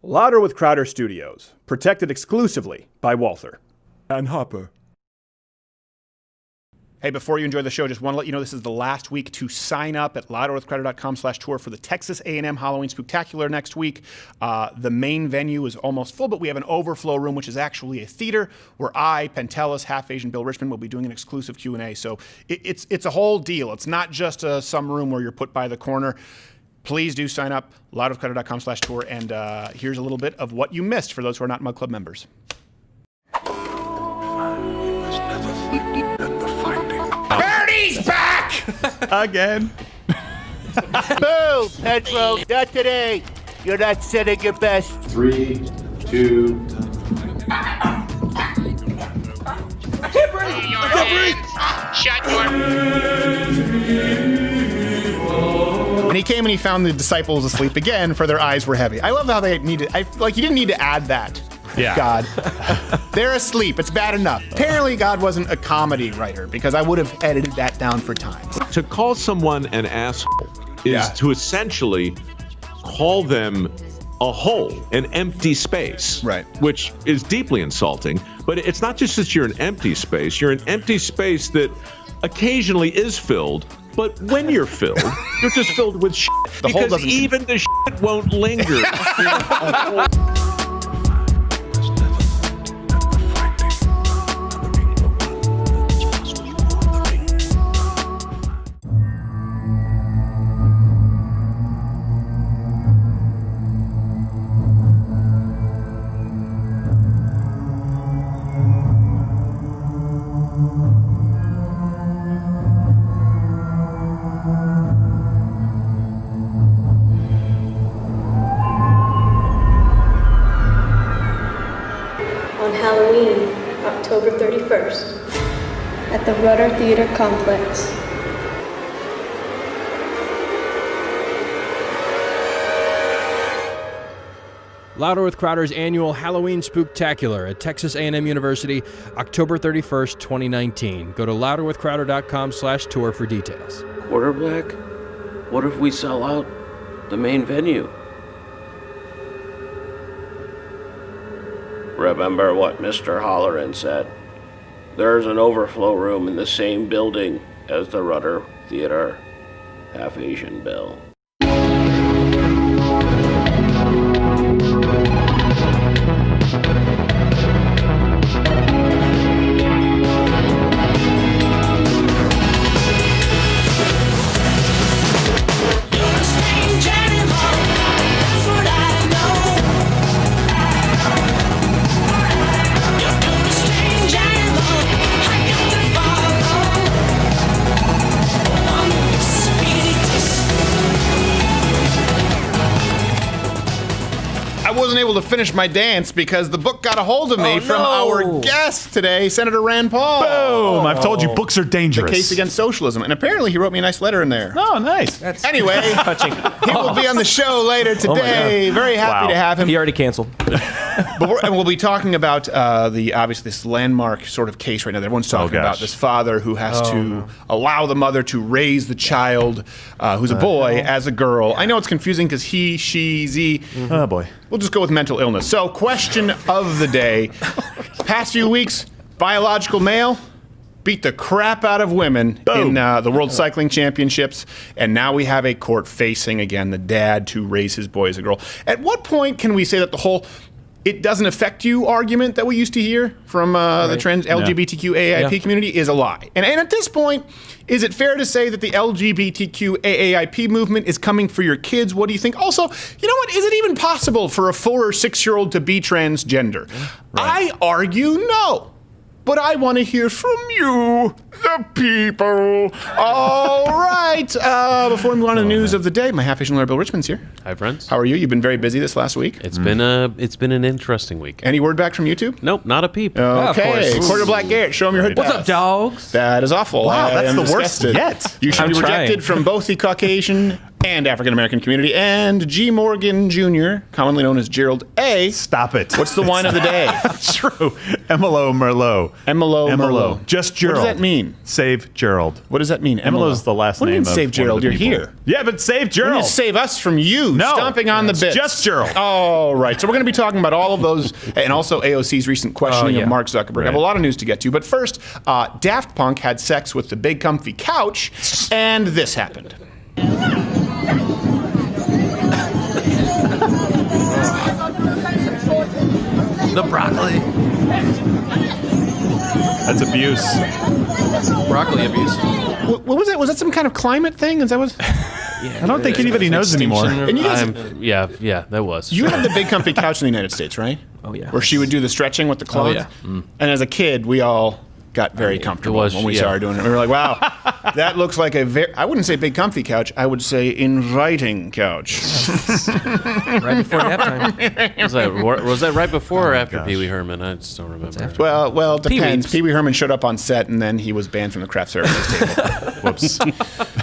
Louder with Crowder Studios, protected exclusively by Walther and Hopper. Hey, before you enjoy the show, just want to let you know this is the last week to sign up at louderwithcrowder.com/tour for the Texas A&M Halloween Spooktacular next week. The main venue is almost full, but we have an overflow room, which is actually a theater where I, Pentelis, Half Asian Bill Richmond, will be doing an exclusive Q&A. So it's a whole deal. It's not just some room where you're put by the corner. Please do sign up, louderwithcrowder.com/tour, and here's a little bit of what you missed for those who are not Mug Club members. Bernie's back! Again. Boo, Pedro, not today. You're not setting your best. 3, 2. I can't breathe. Shut your... And he came and he found the disciples asleep again, for their eyes were heavy. I love how they needed, you didn't need to add that. Yeah. God. They're asleep. It's bad enough. Apparently God wasn't a comedy writer, because I would have edited that down for time. To call someone an asshole is to essentially call them a hole, an empty space. Right. Which is deeply insulting. But it's not just that you're an empty space. You're an empty space that occasionally is filled. But when you're filled, you're just filled with shit. Because even the shit won't linger. On Halloween, October 31st, at the Rudder Theater Complex. Louder with Crowder's annual Halloween Spooktacular at Texas A&M University, October 31st, 2019. Go to louderwithcrowder.com/tour for details. Quarter black? What if we sell out the main venue? Remember what Mr. Holleran said. There's an overflow room in the same building as the Rudder Theater. Half Asian Bill. I wasn't able to finish my dance because the book got a hold of me from our guest today, Senator Rand Paul. Boom! I've told you books are dangerous. The Case Against Socialism. And apparently he wrote me a nice letter in there. Oh, nice. Anyway, he will be on the show later today. Very happy to have him. He already canceled. And we'll be talking about obviously this landmark sort of case right now that everyone's talking about. This father who has to allow the mother to raise the child who's a boy as a girl. I know it's confusing because he, she, Z. Oh, boy. We'll just go with mental illness. So, question of the day. Past few weeks, biological male beat the crap out of women in the World Cycling Championships, and now we have a court facing, again, the dad to raise his boy as a girl. At what point can we say that the whole "it doesn't affect you" argument that we used to hear from the trans LGBTQ AAIP community is a lie? And at this point, is it fair to say that the LGBTQ AAIP movement is coming for your kids? What do you think? Also, you know what? Is it even possible for a 4 or 6-year-old to be transgender? I argue no. But I want to hear from you, the people. All right. Before we move on to the news of the day, my half-Asian lawyer Bill Richmond's here. Hi, friends. How are you? You've been very busy this last week. It's been an interesting week. Any word back from YouTube? Nope, not a peep. Okay. Quarter Black Garrett, show him your hood. What's up, dogs? That is awful. Wow, that's the worst yet. You should be rejected from both the Caucasian and African American community, and G. Morgan Jr., commonly known as Gerald A. Stop it. What's the wine of the day? It's true. Emilo Merlot. Emilo Merlot. Just Gerald. What does that mean? Save Gerald. What does that mean? Emilo's the last what name do you mean of save one Gerald? of the You're people. here. Yeah, but save You're Gerald. gonna save us from you stomping on the it's bits. just Gerald. All right. So we're going to be talking about all of those and also AOC's recent questioning of Mark Zuckerberg. I have a lot of news to get to. But first, Daft Punk had sex with the big comfy couch, and this happened. The broccoli. That's abuse. Broccoli abuse. What was that? Was that some kind of climate thing? Is that what? I don't think anybody knows anymore. And you guys, Yeah, that was. you had the big comfy couch in the United States, right? Oh, yeah. Where she would do the stretching with the clothes. yeah. And as a kid, we all got very comfortable when we started doing it. We were like, wow, that looks like I wouldn't say big comfy couch. I would say inviting couch. Right before nap time. Was that right before or after Pee Wee Herman? I just don't remember. Well, it depends. Pee-wees. Pee Wee Herman showed up on set, and then he was banned from the craft services table. Whoops.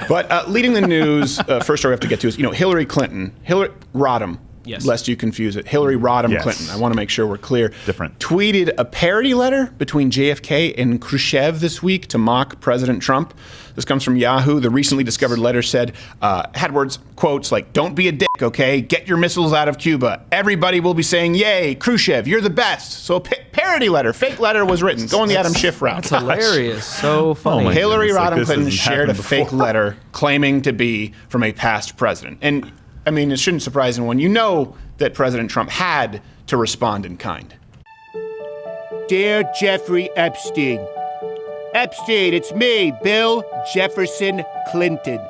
But leading the news, first story we have to get to is, Hillary Clinton, Rodham. Yes. Lest you confuse it. Hillary Rodham Yes. Clinton. I want to make sure we're clear. Different. Tweeted a parody letter between JFK and Khrushchev this week to mock President Trump. This comes from Yahoo. The recently discovered letter said, had quotes like, "Don't be a dick, okay? Get your missiles out of Cuba. Everybody will be saying, yay, Khrushchev, you're the best." So a parody letter, fake letter was written. Go on the Adam Schiff route. That's hilarious. So funny. my Hillary goodness, Rodham this Clinton hasn't shared a happened fake before. letter claiming to be from a past president. And, I mean, it shouldn't surprise anyone. You know that President Trump had to respond in kind. Dear Jeffrey Epstein. Epstein, it's me, Bill Jefferson Clinton.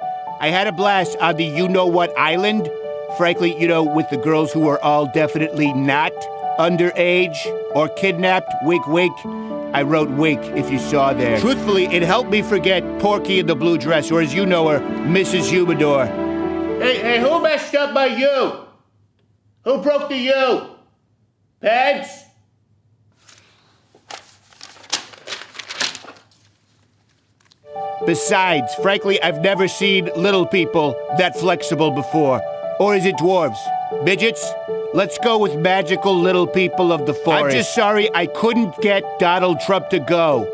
I had a blast on the you-know-what island. Frankly, with the girls who are all definitely not underage or kidnapped. Wink, wink. I wrote wink if you saw there. Truthfully, it helped me forget Porky in the blue dress, or as you know her, Mrs. Humidor. Hey, who messed up my U? Who broke the U? Pads? Besides, frankly, I've never seen little people that flexible before. Or is it dwarves? Midgets? Let's go with magical little people of the forest. I'm just sorry I couldn't get Donald Trump to go.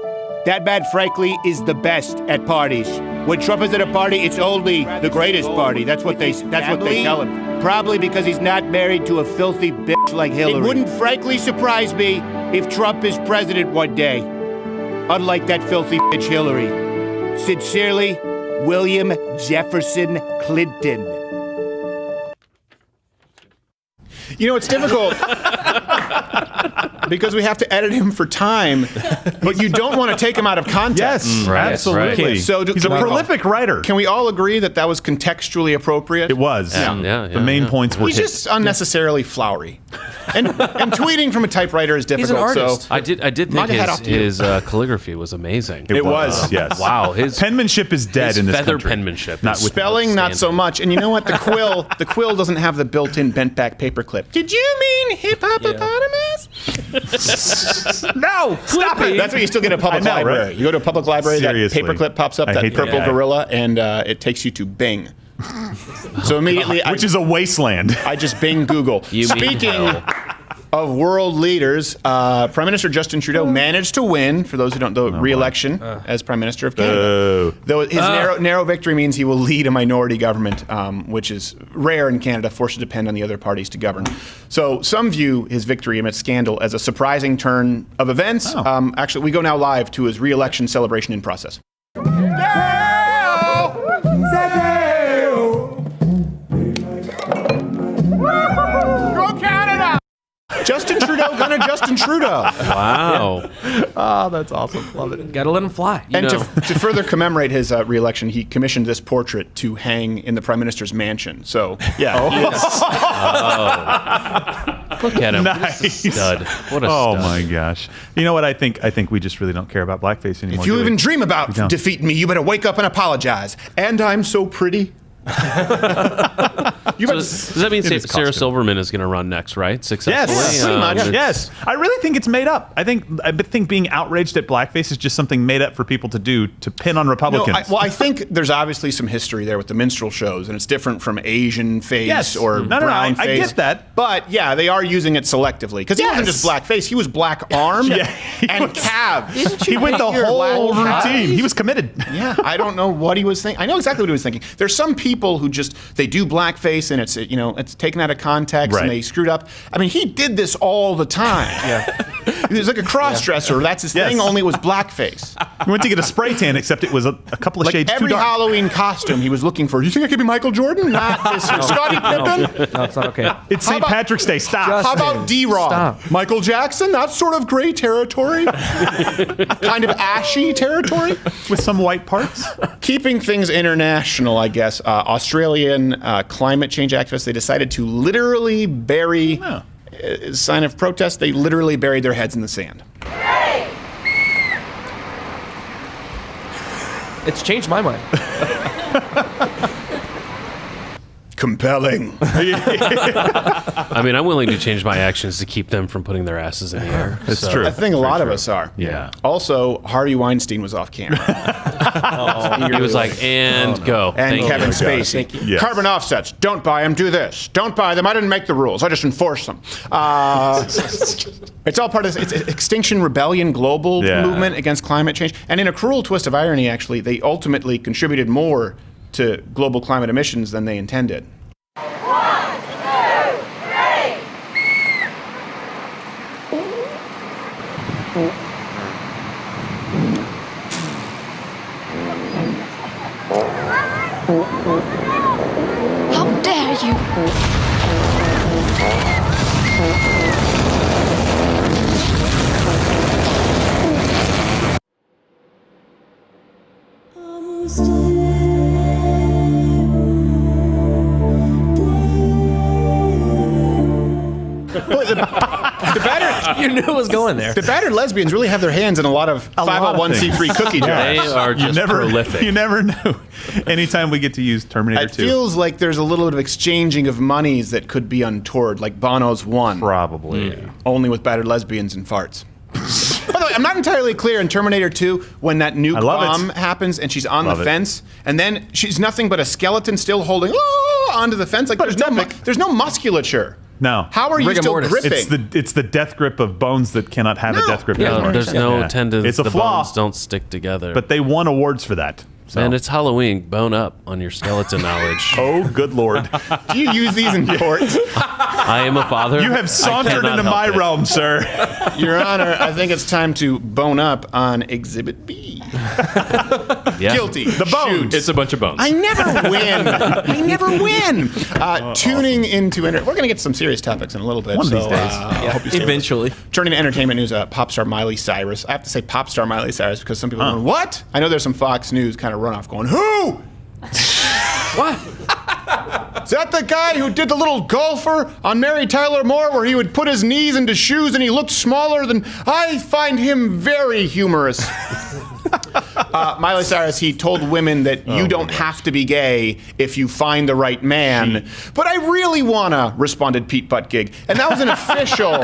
That man, frankly, is the best at parties. When Trump is at a party, it's only the greatest party. That's what they tell him. Probably because he's not married to a filthy bitch like Hillary. It wouldn't frankly surprise me if Trump is president one day. Unlike that filthy bitch Hillary. Sincerely, William Jefferson Clinton. It's difficult because we have to edit him for time, but you don't want to take him out of context. Yes, Right, absolutely. right. So He's a prolific writer. Can we all agree that that was contextually appropriate? It was. Yeah, The main points were He's hit. just unnecessarily flowery. And tweeting from a typewriter is difficult. He's an artist. So I did think knock a hat off to you. his calligraphy was amazing. It was. Yes. Wow, his Penmanship is dead his in this feather country. penmanship. Not is with spelling, not so outstanding. much. And you know what? The quill doesn't have the built-in bent-back paperclip. Did you mean hippopotamus? No! Stop it! That's what you still get at a public I know, library. right? You go to a public library, Seriously. that paperclip pops up, I that hate purple that. gorilla, and it takes you to Bing. So immediately, Which is a wasteland. I just Bing Google. You mean Speaking hell. of world leaders, Prime Minister Justin Trudeau managed to win, for those who don't know, re-election as Prime Minister of Canada. Though his narrow victory means he will lead a minority government, which is rare in Canada, forced to depend on the other parties to govern. So some view his victory amidst scandal as a surprising turn of events. Actually, we go now live to his re-election celebration in process. Justin Trudeau gonna Justin Trudeau. Wow. Oh, that's awesome. Love it. Gotta let him fly. And to further commemorate his re-election, he commissioned this portrait to hang in the Prime Minister's mansion. So, yeah. Look at him. Nice. What a stud. What a Oh stud. my gosh. You know what I think? I think we just really don't care about blackface anymore. If you do we? even dream about don't. defeating me, you better wake up and apologize. And I'm so pretty. Does that mean Sarah Silverman is going to run next, right? Successfully? Yes, pretty much. Yes. I really think it's made up. I think being outraged at blackface is just something made up for people to do to pin on Republicans. No, I think there's obviously some history there with the minstrel shows, and it's different from Asian face or brown face. I get that. But yeah, they are using it selectively. Because he wasn't just blackface, he was black arm and calves. He went the whole routine. He was committed. Yeah, I don't know what he was thinking. I know exactly what he was thinking. There's some people who they do blackface and it's taken out of context and they screwed up. I mean, he did this all the time. He was like a cross-dresser. That's his thing, only it was blackface. He went to get a spray tan, except it was a couple of shades too dark. Every Halloween costume he was looking for. You think I could be Michael Jordan? Not this Scottie Pippen? No, it's not okay. It's St. Patrick's Day. Stop. How about D-Rock? Michael Jackson? That's sort of gray territory. Kind of ashy territory. With some white parts. Keeping things international, I guess. Australian climate change activists, they decided to literally bury, sign of protest, they literally buried their heads in the sand. It's changed my mind. Compelling. I mean, I'm willing to change my actions to keep them from putting their asses in the air. That's true. I think a lot of us are. Yeah. Also, Harvey Weinstein was off camera. He was like, go. And Kevin Spacey. Yes. Carbon offsets. Don't buy them. Do this. Don't buy them. I didn't make the rules. I just enforce them. It's all part of this. It's Extinction Rebellion global movement against climate change. And in a cruel twist of irony, actually, they ultimately contributed more to global climate emissions than they intended. 1, 2, 3. How dare you! Boy, the battered, You knew it was going there. the battered lesbians really have their hands in a lot of 501c3 cookie They jars. are just prolific. You never know. Anytime we get to use Terminator It 2. feels like there's a little bit of exchanging of monies that could be untoward, like Bono's One. Probably. Only with battered lesbians and farts. By the way, I'm not entirely clear in Terminator 2 when that nuke bomb happens and she's on the fence, and then she's nothing but a skeleton still holding onto the fence. Like there's no musculature. No. How are you still gripping? It's the death grip of bones that cannot have a death grip anymore. There's no tendons. It's a the flaw. bones don't stick together. But they won awards for that. So. Man, it's Halloween. Bone up on your skeleton knowledge. Oh, good Lord. Do you use these in court? I am a father. You have sauntered into my realm, sir. Your Honor, I think it's time to bone up on Exhibit B. Guilty. The bones. It's a bunch of bones. I never win. Tuning into we're going to get to some serious topics in a little bit. One of these days. Eventually. Turning to entertainment news, pop star Miley Cyrus. I have to say pop star Miley Cyrus because some people are going, what? I know there's some Fox News kind of runoff going, who? What? Is that the guy who did the little golfer on Mary Tyler Moore where he would put his knees into shoes and he looked smaller than... I find him very humorous. Miley Cyrus, he told women that you don't have to be gay if you find the right man. But I really wanna, responded Pete Buttigieg. And that was an official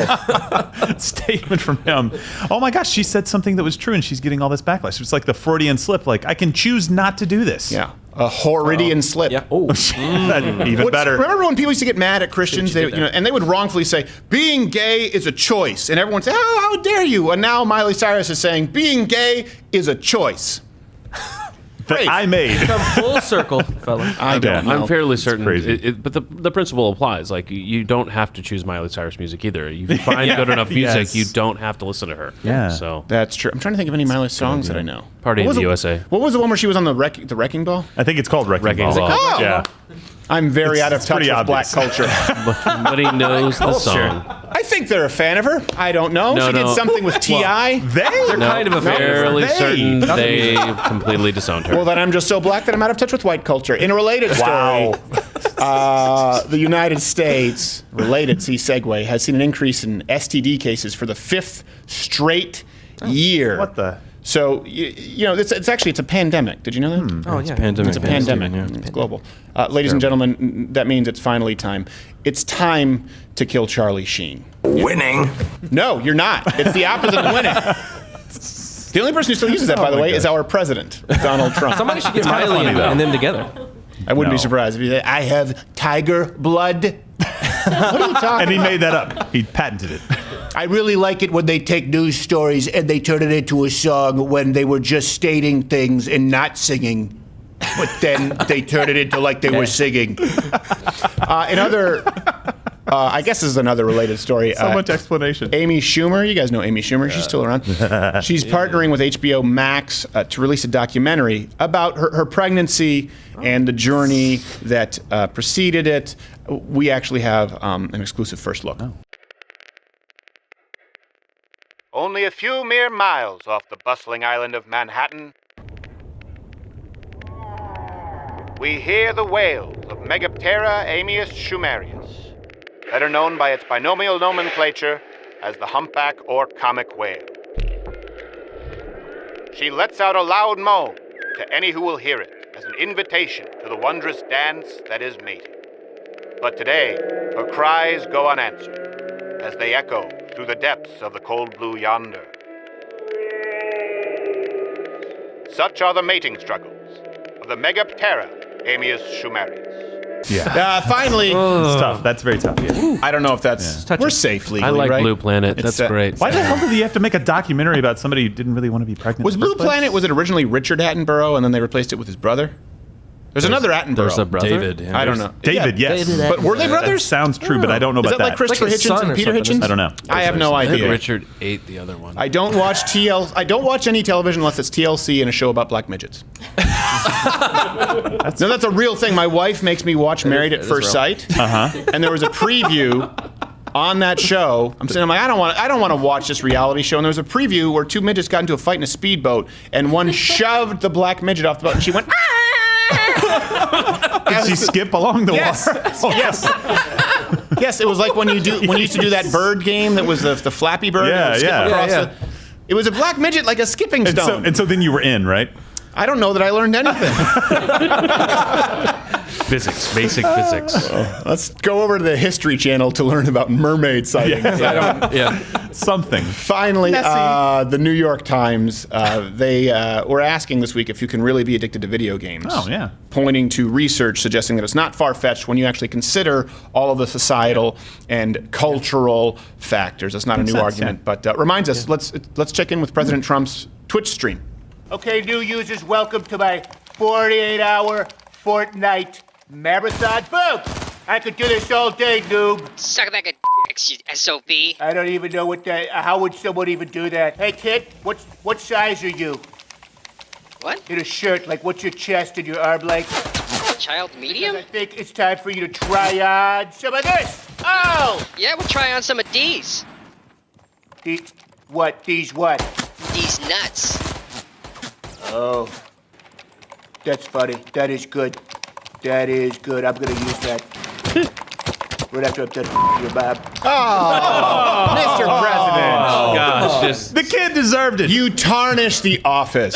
statement from him. Oh my gosh, she said something that was true and she's getting all this backlash. It's like the Freudian slip, like, I can choose not to do this. Yeah. A Horidian slip. Yeah. Oh, even better. Remember when people used to get mad at Christians, and they would wrongfully say, being gay is a choice. And everyone would say, how dare you? And now Miley Cyrus is saying, being gay is a choice. That I made. come full circle, fella. I don't know. I'm fairly certain, crazy. but the principle applies. Like, you don't have to choose Miley Cyrus music either. You find good enough music, you don't have to listen to her. Yeah. So That's true. I'm trying to think of any Miley songs that I know. Party in the USA. What was the one where she was on the Wrecking Ball? I think it's called Wrecking Ball. Oh! Yeah. I'm very out of touch pretty with black obvious. culture. But he knows the song. I think they're a fan of her. I don't know. She did something with T.I. They're kind of a fan. Fairly certain they've completely disowned her. Well, then I'm just so black that I'm out of touch with white culture. In a related story, the United States, related, segue, has seen an increase in STD cases for the 5th straight year. What the? So, it's actually a pandemic. Did you know that? Oh, yeah. Pandemic. It's a pandemic. It's global. Ladies and gentlemen, that means it's finally time. It's time to kill Charlie Sheen. Winning. No, you're not. It's the opposite of winning. The only person who still uses that, by the way, is our president, Donald Trump. Somebody should get Riley and them together. I wouldn't be surprised if you say, I have tiger blood. What are you talking And he about? made that up. He patented it. I really like it when they take news stories and they turn it into a song when they were just stating things and not singing. But then they turn it into like they were singing. I guess this is another related story. So much explanation. Amy Schumer, you guys know Amy Schumer. She's still around. She's partnering with HBO Max to release a documentary about her pregnancy and the journey that preceded it. We actually have an exclusive first look. Only a few mere miles off the bustling island of Manhattan, we hear the wails of Megaptera amius schumarius, better known by its binomial nomenclature as the humpback or comic whale. She lets out a loud moan to any who will hear it as an invitation to the wondrous dance that is mating. But today, her cries go unanswered as they echo through the depths of the cold blue yonder. Such are the mating struggles of the Megaptera amius schumarius. Yeah. Finally, It's tough. That's very tough. Yeah. I don't know if that's we're safe legally, I like right? Blue Planet. That's great. Why the hell did he have to make a documentary about somebody who didn't really want to be pregnant? Was in the Blue first place? Planet, was it originally Richard Attenborough and then they replaced it with his brother? There's another Attenborough. There's a brother? David. Yeah. I don't know. David, yes. David But were they brothers? Sounds true, but I don't know Is about that like Christopher Like his Hitchens son and or Peter something, Hitchens? I don't know. I have no I think idea. Richard ate the other one. I don't watch I don't watch any television unless it's TLC and a show about black midgets. No, that's a real thing. My wife makes me watch Married at First Sight. And there was a preview on that show. I'm saying, I don't want to watch this reality show. And there was a preview where two midgets got into a fight in a speedboat, and one shoved the black midget off the boat, and she went, Did she skip along the yes, water? yes. Yes, it was like when you used to do that bird game that was the Flappy Bird. that would skip across it was a black midget, like a skipping stone. And so then you were in, right? I don't know that I learned anything. Physics, basic physics. Let's go over to the History Channel to learn about mermaid sightings. Something. Finally, the New York Times, they were asking this week if you can really be addicted to video games. Oh, yeah. Pointing to research suggesting that it's not far-fetched when you actually consider all of the societal and cultural factors. That's not a new argument, but reminds us, let's check in with President Trump's Twitch stream. Okay, new users, welcome to my 48-hour Fortnite marathon. Boom! I could do this all day, noob. Suck back a you SOB. I don't even know what that. How would someone even do that? Hey, kid, what size are you? What? In a shirt, like what's your chest and your arm length? Child medium? I think it's time for you to try on some of this. Oh! Yeah, we'll try on some of these. These what? These what? These nuts. Oh. That's funny. That is good. That is good. I'm gonna use that. Right after I'm done your Bob. Mr. President. Oh, gosh. The kid deserved it. You tarnish the office.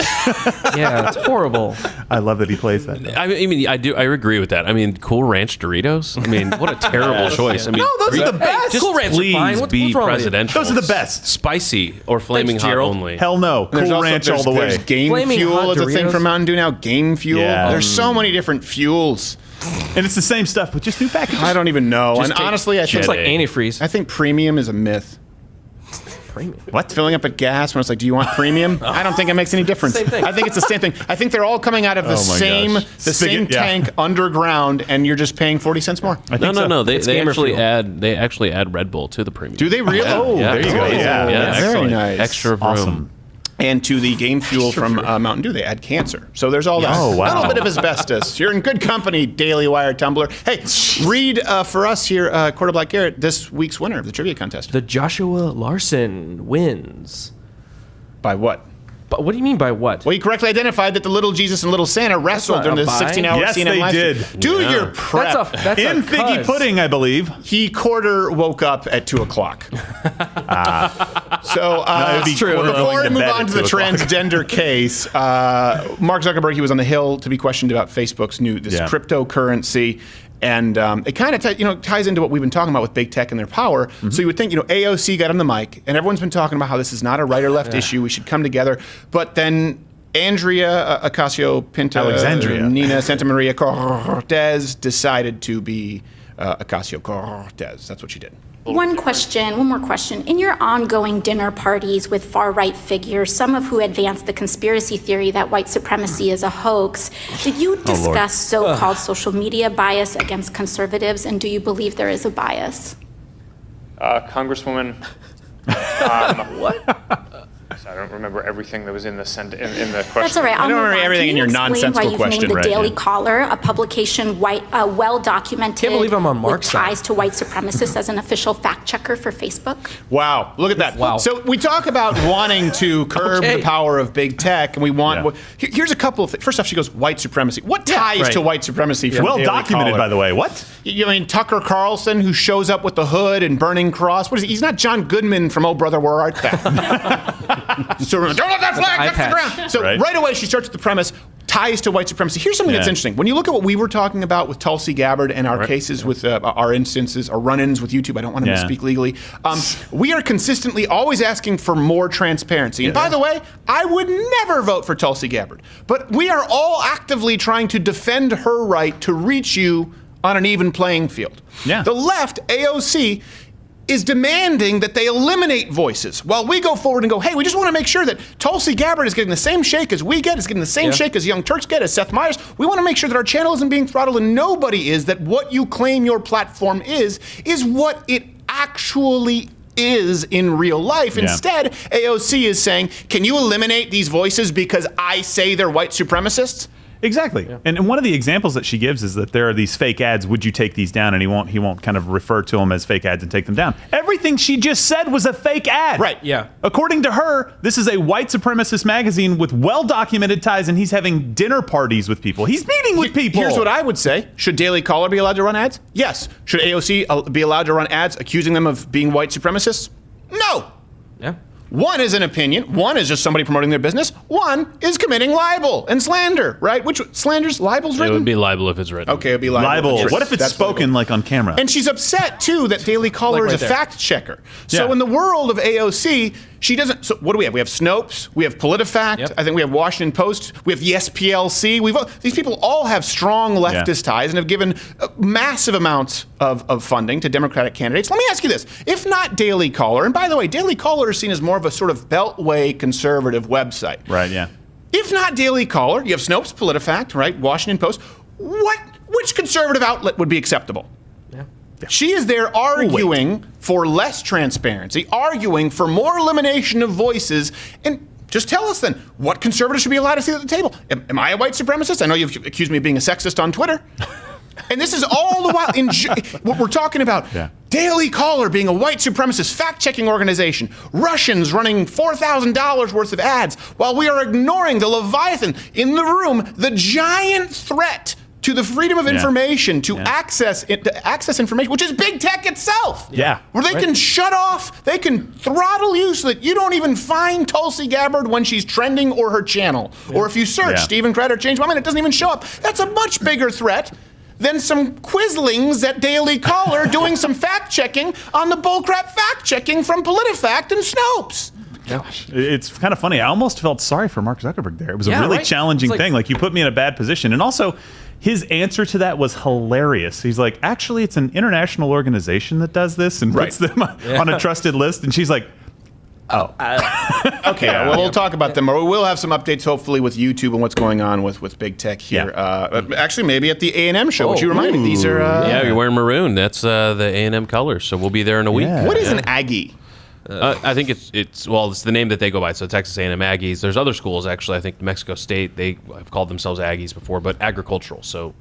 Yeah, it's horrible. I love that he plays that. I mean, I agree with that. I mean, Cool Ranch Doritos. I mean, what a terrible choice. I mean, No, those are the best. Just Cool Ranch are please fine. What's be wrong with you? presidential. Those are the best. Spicy or flaming Thanks, hot Gerald. only. Hell no. There's Cool also- Ranch all the way. There's Game Flaming Fuel hot is a thing Doritos. from Mountain Dew now. Game Fuel. Yeah. There's so many different fuels. And it's the same stuff, but just new packaging. I don't even know. Just And take honestly, I think It's like antifreeze. I think premium is a myth. Premium. What? Filling up at gas when it's like, do you want premium? I don't think it makes any difference. Same thing. I think it's the same thing. I think they're all coming out of the Oh my same gosh. the same Spigot, yeah. tank underground, and you're just paying 40 cents more. I think No. so. They gamer actually fuel. add Red Bull to the premium. Do they really? Oh, Yeah. there you go. Yeah. Yeah, Very excellent. nice. Extra vroom. Awesome. And to the Game Fuel from Mountain Dew, they add cancer. So there's all that. Oh, wow. A little bit of asbestos. You're in good company, Daily Wire Tumblr. Hey, read for us here, Quarter Black Garrett, this week's winner of the trivia contest. The Joshua Larson wins. By what? But what do you mean by what? Well, he correctly identified that the little Jesus and little Santa wrestled during the 16-hour Yes, CNN they live did. stream. Do your prep. That's In Figgy Pudding, I believe. He quarter woke up at 2 o'clock. So it'd be true. Before we move on to the transgender case, Mark Zuckerberg, he was on the Hill to be questioned about Facebook's new cryptocurrency. And it kind of ties into what we've been talking about with big tech and their power. Mm-hmm. So you would think, AOC got on the mic, and everyone's been talking about how this is not a right or left issue. We should come together. But then Andrea Alexandria. Nina Santamaria Cortez decided to be Ocasio-Cortez. That's what she did. One more question. In your ongoing dinner parties with far-right figures, some of who advance the conspiracy theory that white supremacy is a hoax, did you discuss so-called social media bias against conservatives, and do you believe there is a bias? Congresswoman, what? I don't remember everything that was in the question. That's all right. I don't remember everything in your nonsensical question. Why you've named the Daily Caller, a publication well-documented Can't believe I'm on Mark's with ties to white supremacists, as an official fact checker for Facebook? Wow, look at that. Wow. So we talk about wanting to curb the power of big tech, and we want... Here's a couple of things. First off, she goes, white supremacy. What ties to white supremacy from Well Daily documented, Caller? by the way. What? You mean Tucker Carlson, who shows up with the hood and burning cross? What is he? He's not John Goodman from Oh Brother, Where Art Thou? So don't let that flag touch the ground. So right away, she starts with the premise, ties to white supremacy. Here's something that's interesting. When you look at what we were talking about with Tulsi Gabbard and our cases with our instances, our run-ins with YouTube, I don't want to misspeak legally, we are consistently always asking for more transparency. And by the way, I would never vote for Tulsi Gabbard. But we are all actively trying to defend her right to reach you on an even playing field. The left, AOC, is demanding that they eliminate voices while we go forward and go, hey, we just want to make sure that Tulsi Gabbard is getting the same shake as we get, is getting the same shake as Young Turks get, as Seth Meyers. We want to make sure that our channel isn't being throttled, and nobody is, that what you claim your platform is what it actually is in real life. Instead, AOC is saying, can you eliminate these voices because I say they're white supremacists? Exactly. And one of the examples that she gives is that there are these fake ads. Would you take these down? And he won't kind of refer to them as fake ads and take them down. Everything she just said was a fake ad. Right. Yeah. According to her, this is a white supremacist magazine with well-documented ties, and he's having dinner parties with people. He's meeting with people. Here's what I would say. Should Daily Caller be allowed to run ads? Yes. Should AOC be allowed to run ads accusing them of being white supremacists? No. Yeah. One is an opinion. One is just somebody promoting their business. One is committing libel and slander, right? Which slander's libel's written? It would be libel if it's written. Okay, it would be libel. Libel. What if it's spoken like on camera? And she's upset, too, that Daily Caller is a fact checker. So in the world of AOC, she doesn't... So what do we have? We have Snopes. We have PolitiFact. I think we have Washington Post. We have the SPLC. These people all have strong leftist ties and have given massive amounts of funding to Democratic candidates. Let me ask you this. If not Daily Caller, and by the way, Daily Caller is seen as more of a sort of beltway conservative website. Right, yeah. If not Daily Caller, you have Snopes, PolitiFact, right? Washington Post. Which conservative outlet would be acceptable? She is there arguing for less transparency, arguing for more elimination of voices, and just tell us then, what conservatives should be allowed to sit at the table? Am I a white supremacist? I know you've accused me of being a sexist on Twitter. And this is all the while what we're talking about. Daily Caller being a white supremacist fact-checking organization. Russians running $4,000 worth of ads while we are ignoring the Leviathan in the room, the giant threat to the freedom of information, to access information, which is big tech itself. Where they can shut off, they can throttle you so that you don't even find Tulsi Gabbard when she's trending or her channel. Or if you search StevenCrowder changed my mind, it doesn't even show up. That's a much bigger threat than some quislings at Daily Caller doing some fact-checking on the bullcrap fact-checking from PolitiFact and Snopes. Gosh. It's kind of funny. I almost felt sorry for Mark Zuckerberg there. It was a really challenging thing. Like, you put me in a bad position. And also, his answer to that was hilarious. He's like, actually, it's an international organization that does this and puts them on a trusted list. And she's like, oh. Okay, well, we'll talk about them. Or we will have some updates, hopefully, with YouTube and what's going on with big tech here. Actually, maybe at the A&M show, which you reminded me. These are... yeah, you're wearing maroon. That's the A&M colors, so we'll be there in a week. What is an Aggie? I think it's the name that they go by. So Texas A&M Aggies. There's other schools actually. I think New Mexico State, they have called themselves Aggies before, but agricultural. So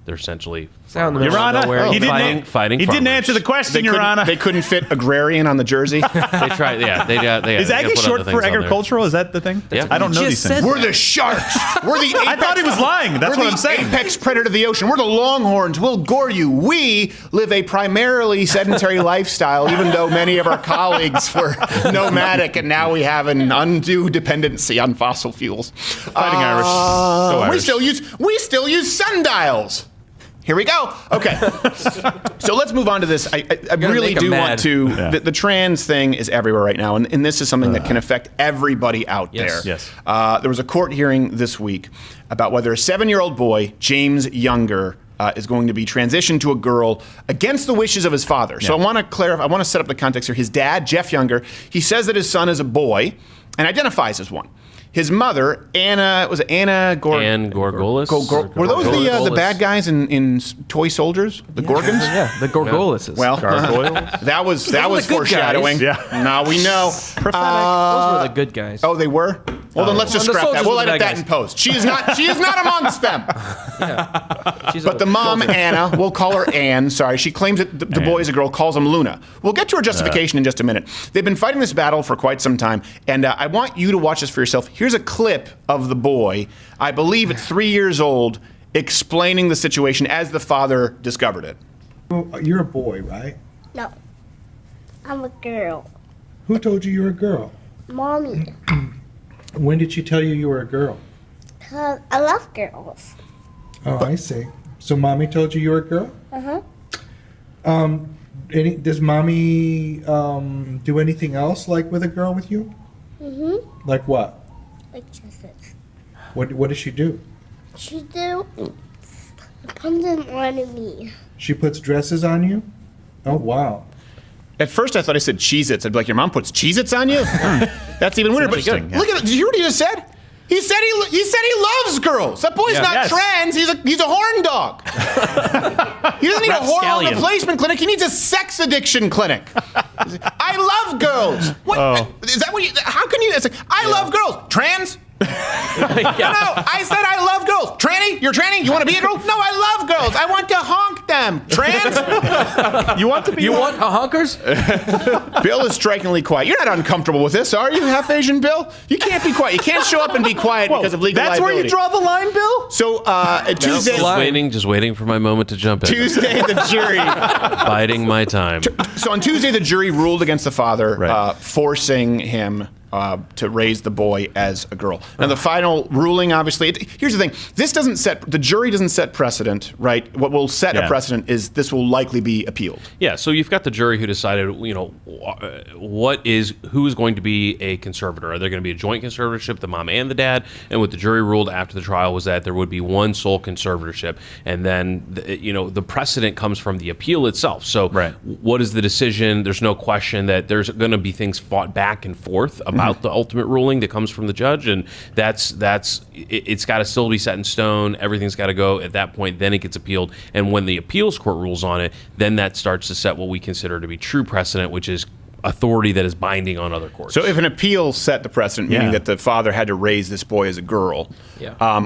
they're essentially Your Honor, he didn't farmers. answer the question, Your Honor. They couldn't fit agrarian on the jersey. They tried. Yeah, they is Aggie short for agricultural? Is that the thing? Yeah. I don't know these things. We're the sharks. We're the apex, I thought he was lying. That's what I'm saying. Apex predator of the ocean. We're the longhorns. We'll gore you. We live a primarily sedentary lifestyle, even though many of our colleagues were nomadic, and now we have an undue dependency on fossil fuels. Fighting Irish. Go Irish. We still use sundials. Here we go. Okay. So let's move on to this. I really do want to. Yeah. The trans thing is everywhere right now, and this is something that can affect everybody out there. Yes. There was a court hearing this week about whether a 7-year-old boy, James Younger, is going to be transitioned to a girl against the wishes of his father. Yeah. So I want to clarify. I want to set up the context here. His dad, Jeff Younger, he says that his son is a boy and identifies as one. His mother, Anna, was it Anna Gorgolis? Were those the bad guys in Toy Soldiers? The Gorgons? Yeah, the Gorgolises. Well, that was foreshadowing. Yeah. Now we know. Those were the good guys. Oh, they were? Well, then let's just scrap that. We'll edit that in post. She is not amongst them. Yeah. But the mom, Anna, we'll call her Anne. Sorry, she claims that the boy is a girl, calls him Luna. We'll get to her justification in just a minute. They've been fighting this battle for quite some time, and I want you to watch this for yourself. Here's a clip of the boy, I believe at 3 years old, explaining the situation as the father discovered it. You're a boy, right? No, I'm a girl. Who told you you were a girl? Mommy. When did she tell you you were a girl? 'Cause I love girls. Oh, I see. So mommy told you you were a girl? Uh-huh. Does mommy do anything else like with a girl with you? Mm-hmm. Like what? Like dresses. What does she do? She puts them on me. She puts dresses on you? Oh, wow. At first I thought I said Cheez-Its. I'd be like, your mom puts Cheez-Its on you? That's even weirder. But interesting, yeah. Look at it. Did you hear what he just said? He said he loves girls. That boy's not trans. He's a horn dog. He doesn't need a hormone replacement clinic. He needs a sex addiction clinic. I love girls. What is that? How can you? It's like, I love girls. Trans? No, I said I love girls. Tranny? You're tranny? You want to be a girl? No, I love girls. I want to honk them. Trans? You want to be? You want honkers? Bill is strikingly quiet. You're not uncomfortable with this, are you, half Asian Bill? You can't be quiet. You can't show up and be quiet because of legal liability. That's where you draw the line, Bill? So Tuesday, just waiting for my moment to jump in. Tuesday, the jury biding my time. So on Tuesday, the jury ruled against the father, forcing him to raise the boy as a girl. Now, the final ruling, obviously, here's the thing. The jury doesn't set precedent, right? What will set a precedent is this will likely be appealed. Yeah, so you've got the jury who decided, who is going to be a conservator? Are there going to be a joint conservatorship, the mom and the dad? And what the jury ruled after the trial was that there would be one sole conservatorship. And then, the precedent comes from the appeal itself. So what is the decision? There's no question that there's going to be things fought back and forth about the ultimate ruling that comes from the judge, and it's got to still be set in stone. Everything's got to go at that point. Then it gets appealed, and when the appeals court rules on it, then that starts to set what we consider to be true precedent, which is authority that is binding on other courts. So if an appeal set the precedent, meaning that the father had to raise this boy as a girl,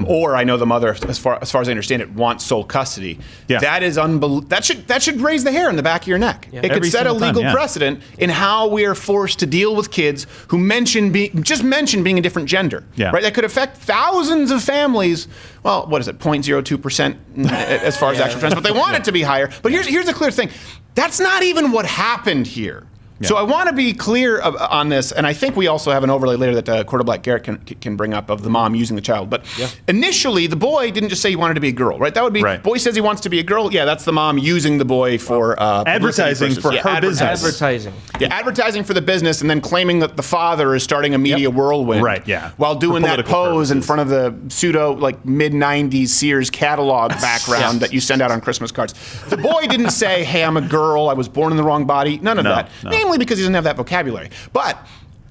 or I know the mother, as far as I understand it, wants sole custody, that is that should raise the hair on the back of your neck. Yeah. It could set a legal precedent in how we are forced to deal with kids who mention being a different gender. Yeah. Right? That could affect thousands of families. Well, what is it, 0.02% as far as actual trans, but they want it to be higher. But here's a clear thing. That's not even what happened here. Yeah. So I want to be clear on this, and I think we also have an overlay later that Corda Black-Garrett can bring up of the mom using the child. But initially, the boy didn't just say he wanted to be a girl, right? That would be, boy says he wants to be a girl. Yeah, that's the mom using the boy for advertising for her business. Advertising. Yeah, advertising for the business, and then claiming that the father is starting a media whirlwind. Right, yeah. While doing that pose in front of the pseudo, mid-90s Sears catalog background that you send out on Christmas cards. The boy didn't say, hey, I'm a girl, I was born in the wrong body. None of that. No. Namely because he doesn't have that vocabulary. But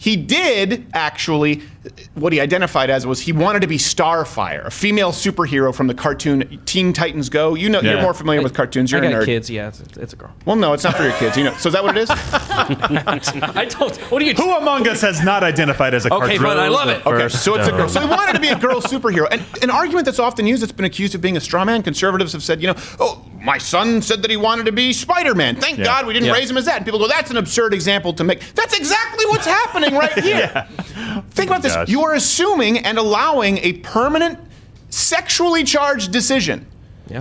he did actually, what he identified as was he wanted to be Starfire, a female superhero from the cartoon Teen Titans Go. You know, you're more familiar with cartoons. You're I a got nerd. kids. Yeah, it's a girl. Well, no, it's not for your kids. You know, so is that what it is? I don't. What are you? Who among us has not identified as a cartoon? Okay, fine. I love it. Okay, so it's a girl. So he wanted to be a girl superhero. And an argument that's often used that's been accused of being a straw man. Conservatives have said, oh, my son said that he wanted to be Spider-Man. Thank God we didn't raise him as that. And people go, that's an absurd example to make. That's exactly what's happening right here. Think about this. You are assuming and allowing a permanent sexually charged decision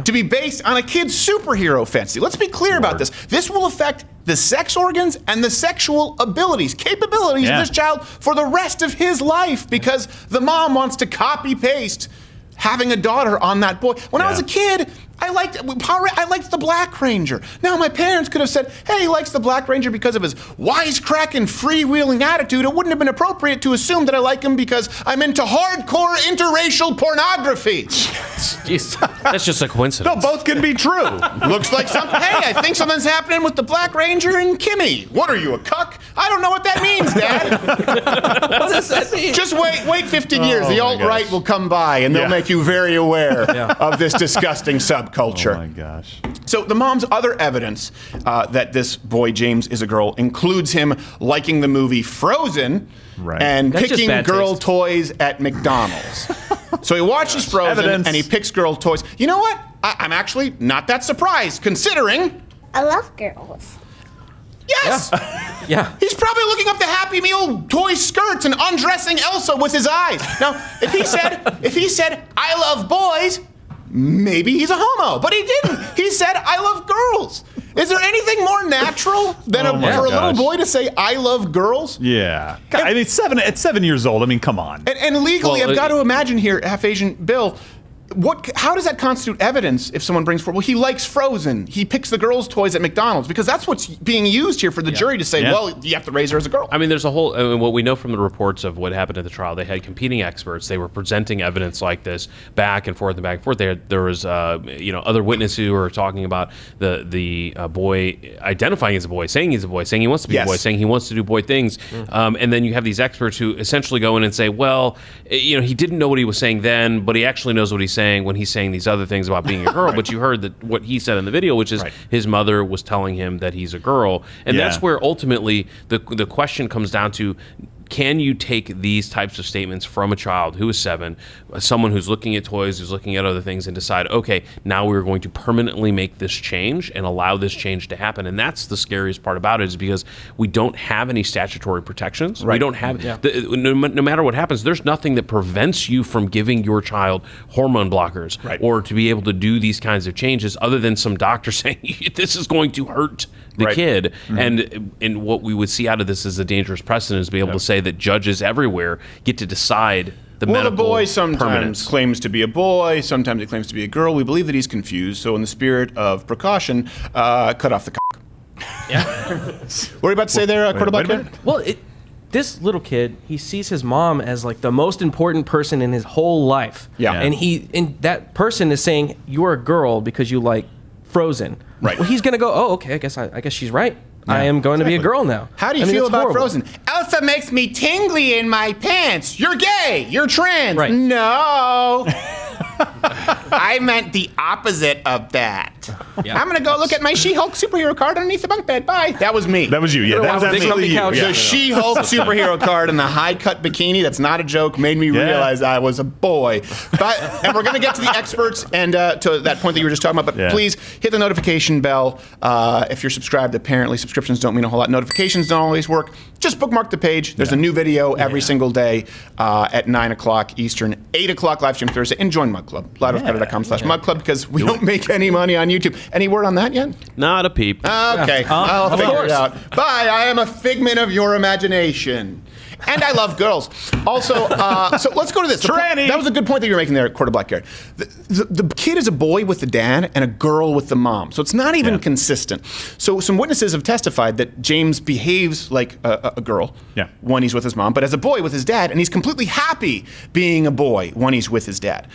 to be based on a kid's superhero fantasy. Let's be clear about this. This will affect the sex organs and the sexual capabilities of this child for the rest of his life because the mom wants to copy-paste having a daughter on that boy. When I was a kid, I liked the Black Ranger. Now, my parents could have said, hey, he likes the Black Ranger because of his wisecracking, freewheeling attitude. It wouldn't have been appropriate to assume that I like him because I'm into hardcore interracial pornography. Jeez, that's just a coincidence. No, both can be true. Looks like something. Hey, I think something's happening with the Black Ranger and Kimmy. What are you, a cuck? I don't know what that means, Dad. What does that mean? Just wait 15 years. The alt-right will come by and they'll make you very aware of this disgusting subculture. Oh my gosh. So the mom's other evidence that this boy James is a girl includes him liking the movie Frozen and picking girl toys at McDonald's. So he watches Frozen and he picks girl toys. You know what? I'm actually not that surprised considering I love girls. Yes! Yeah. He's probably looking up the Happy Meal toy skirts and undressing Elsa with his eyes. Now, if he said, I love boys, maybe he's a homo, but he didn't. He said, I love girls. Is there anything more natural than for a little boy to say, I love girls? Yeah. God, I mean, at 7 years old, I mean, come on. And legally, I've got to imagine here, half-Asian Bill, how does that constitute evidence if someone brings forward, well, he likes Frozen, he picks the girls' toys at McDonald's, because that's what's being used here for the jury to say, well, you have to raise her as a girl. I mean, there's a whole, what we know from the reports of what happened at the trial, they had competing experts. They were presenting evidence like this back and forth and back and forth. There was, other witnesses who were talking about the boy identifying as a boy, saying he's a boy, saying he wants to be a boy, saying he wants to do boy things. And then you have these experts who essentially go in and say, well, he didn't know what he was saying then, but he actually knows what he's saying when he's saying these other things about being a girl. But you heard that what he said in the video, which is his mother was telling him that he's a girl. And that's where ultimately the question comes down to, can you take these types of statements from a child who is 7, someone who's looking at toys, who's looking at other things, and decide, okay, now we're going to permanently make this change and allow this change to happen? And that's the scariest part about it, is because we don't have any statutory protections. We don't have, no matter what happens, there's nothing that prevents you from giving your child hormone blockers or to be able to do these kinds of changes, other than some doctor saying, this is going to hurt the kid. And what we would see out of this is a dangerous precedent, is to be able to say that judges everywhere get to decide the medical the boy sometimes permanence. claims to be a boy, sometimes he claims to be a girl. We believe that he's confused, so in the spirit of precaution, cut off the cock. What are you about to say there, Quarterback? Well, this little kid, he sees his mom as like the most important person in his whole life. And that person is saying, you're a girl because you like Frozen. Well, he's gonna go, oh, okay, I guess she's right. I am going to be a girl now. How do you feel about Frozen? Elsa makes me tingly in my pants. You're gay. You're trans. No. I meant the opposite of that. I'm going to go look at my She-Hulk superhero card underneath the bunk bed. Bye. That was me. That was you. Yeah, that was absolutely you. The She-Hulk superhero card and the high-cut bikini, that's not a joke, made me realize I was a boy. And we're going to get to the experts and to that point that you were just talking about, but please hit the notification bell. If you're subscribed, apparently subscriptions don't mean a whole lot. Notifications don't always work. Just bookmark the page. There's a new video every single day at 9 o'clock Eastern, 8 o'clock live stream Thursday, and join Mug Club. loudwithcrowder.com/Mug Club, because we don't make any money on YouTube. Any word on that yet? Not a peep. Okay, I'll figure it out. Bye. I am a figment of your imagination. And I love girls. Also, so let's go to this. That was a good point that you were making there, Quarter Black Garrett. The kid is a boy with the dad and a girl with the mom. So it's not even consistent. So some witnesses have testified that James behaves like a girl when he's with his mom, but as a boy with his dad, and he's completely happy being a boy when he's with his dad.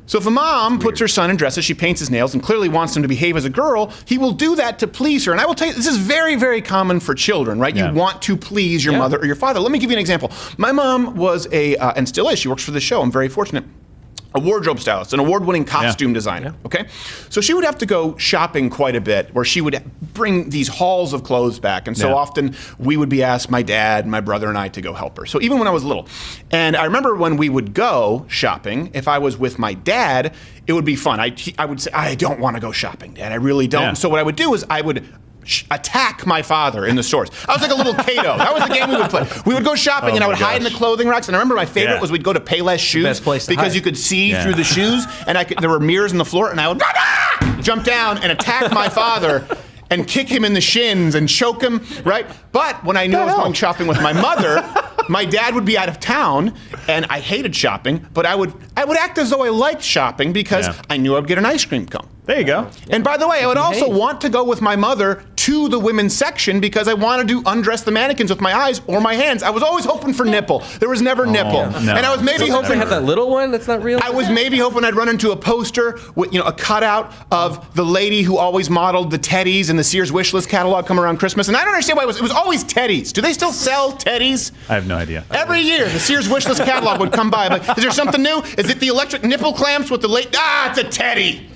So if a mom puts her son in dresses, she paints his nails, and clearly wants him to behave as a girl, he will do that to please her. And I will tell you, this is very, very common for children, right? You want to please your mother or your father. Let me give you an example. My mom was and still is, she works for the show, I'm very fortunate, a wardrobe stylist, an award-winning costume designer, okay? So she would have to go shopping quite a bit, where she would bring these hauls of clothes back, and so often we would be asked, my dad, my brother, and I, to go help her. So even when I was little. And I remember when we would go shopping, if I was with my dad, it would be fun. I would say, I don't want to go shopping, Dad, I really don't. Yeah. So what I would do is I would attack my father in the stores. I was like a little Kato. That was the game we would play. We would go shopping and I would hide in the clothing racks. And I remember my favorite was we'd go to Payless Shoes best place to because hide. you could see through the shoes, and there were mirrors on the floor, and I would jump down and attack my father and kick him in the shins and choke him, right? But when I knew I was going shopping with my mother, my dad would be out of town, and I hated shopping, but I would act as though I liked shopping because I knew I'd get an ice cream cone. There you go. And by the way, I would also want to go with my mother to the women's section because I wanted to undress the mannequins with my eyes or my hands. I was always hoping for nipple. There was never nipple. No. And I was maybe hoping... They have that little one that's not real? I was maybe hoping I'd run into a poster with, a cutout of the lady who always modeled the teddies in the Sears wishlist catalog come around Christmas. And I don't understand why it was always teddies. Do they still sell teddies? I have no idea. Every year, the Sears wishlist catalog would come by. I'm like, is there something new? Is it the electric nipple clamps with the late... it's a teddy.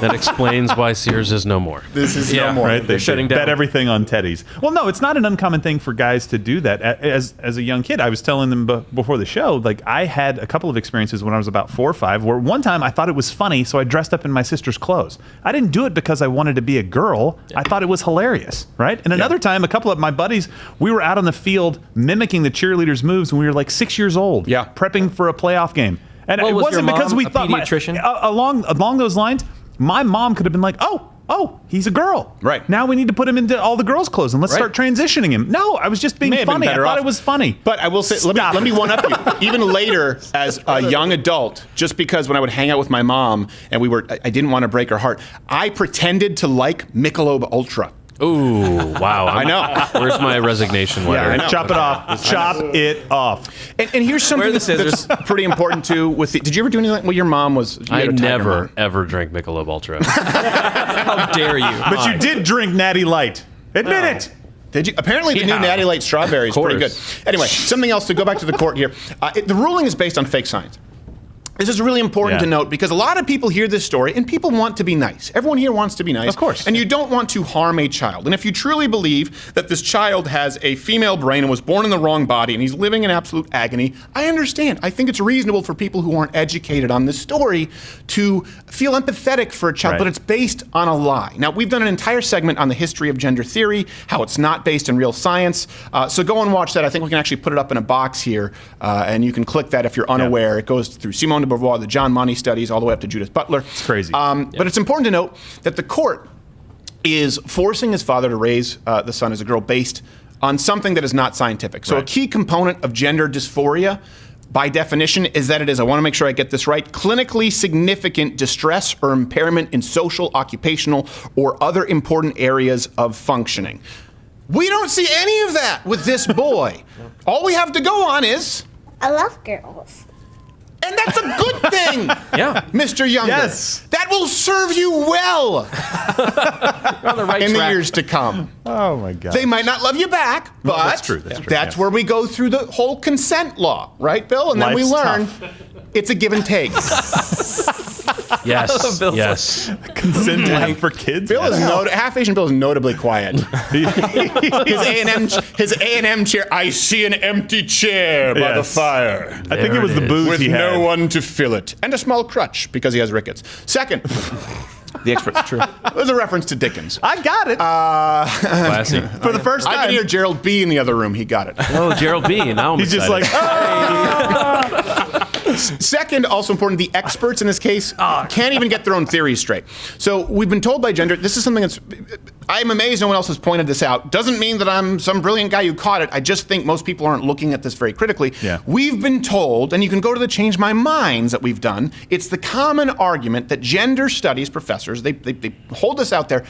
That explains why Sears is no more. This is no more. Right? They're shutting down. Bet everything on teddies. Well, no, it's not an uncommon thing for guys to do that. As a young kid, I was telling them before the show, like I had a couple of experiences when I was about 4 or 5, where one time I thought it was funny, so I dressed up in my sister's clothes. I didn't do it because I wanted to be a girl. I thought it was hilarious, right? And another time, a couple of my buddies, we were out on the field mimicking the cheerleaders' moves when we were like 6 years old, prepping for a playoff game. And it wasn't because we thought pediatrician? Along those lines, my mom could have been like, oh, he's a girl. Right. Now we need to put him into all the girls' clothes and let's start transitioning him. No, I was just being funny. I thought it was funny. But I will say, let me one up you. Even later, as a young adult, just because when I would hang out with my mom and I didn't want to break her heart, I pretended to like Michelob Ultra. Ooh, wow. I know. Where's my resignation letter? I know. Chop it off. Chop it off. And here's something that's pretty important too. Did you ever do anything? Well, your mom was. I never ever drank Michelob Ultra. How dare you? But you did drink Natty Light. Admit it. Did you? Apparently, the new Natty Light strawberry is pretty good. Anyway, something else to go back to the court here. The ruling is based on fake science. This is really important to note because a lot of people hear this story and people want to be nice. Everyone here wants to be nice. Of course. And you don't want to harm a child. And if you truly believe that this child has a female brain and was born in the wrong body and he's living in absolute agony, I understand. I think it's reasonable for people who aren't educated on this story to feel empathetic for a child, but it's based on a lie. Now, we've done an entire segment on the history of gender theory, how it's not based in real science. So go and watch that. I think we can actually put it up in a box here, and you can click that if you're unaware. It goes through Simone de Beauvoir, the John Monty studies, all the way up to Judith Butler. It's crazy. But it's important to note that the court is forcing his father to raise the son as a girl based on something that is not scientific. So a key component of gender dysphoria, by definition, is that it is, I want to make sure I get this right, clinically significant distress or impairment in social, occupational, or other important areas of functioning. We don't see any of that with this boy. All we have to go on is... I love girls. And that's a good thing, Mr. Younger. Yes. That will serve you well on the right in track. the years to come. Oh, my God. They might not love you back, but that's true. That's where we go through the whole consent law, right, Bill? And then we learn it's a give and take. Yes. Yes. Consent time for kids. Bill is half Asian Bill is notably quiet. His A&M chair. I see an empty chair by the fire. I think it was the booze with he had. no one to fill it, and a small crutch because he has rickets. Second. The expert's true. It was a reference to Dickens. I got it. Classy. For the first time. I could hear Gerald B. in the other room. He got it. Oh, Gerald B. Now I'm He's excited. just like, Second, also important, the experts in this case can't even get their own theories straight. So we've been told by gender, this is something that's, I'm amazed no one else has pointed this out. Doesn't mean that I'm some brilliant guy who caught it. I just think most people aren't looking at this very critically. Yeah. We've been told, and you can go to the Change My Minds that we've done, it's the common argument that gender studies professors, they hold this out there,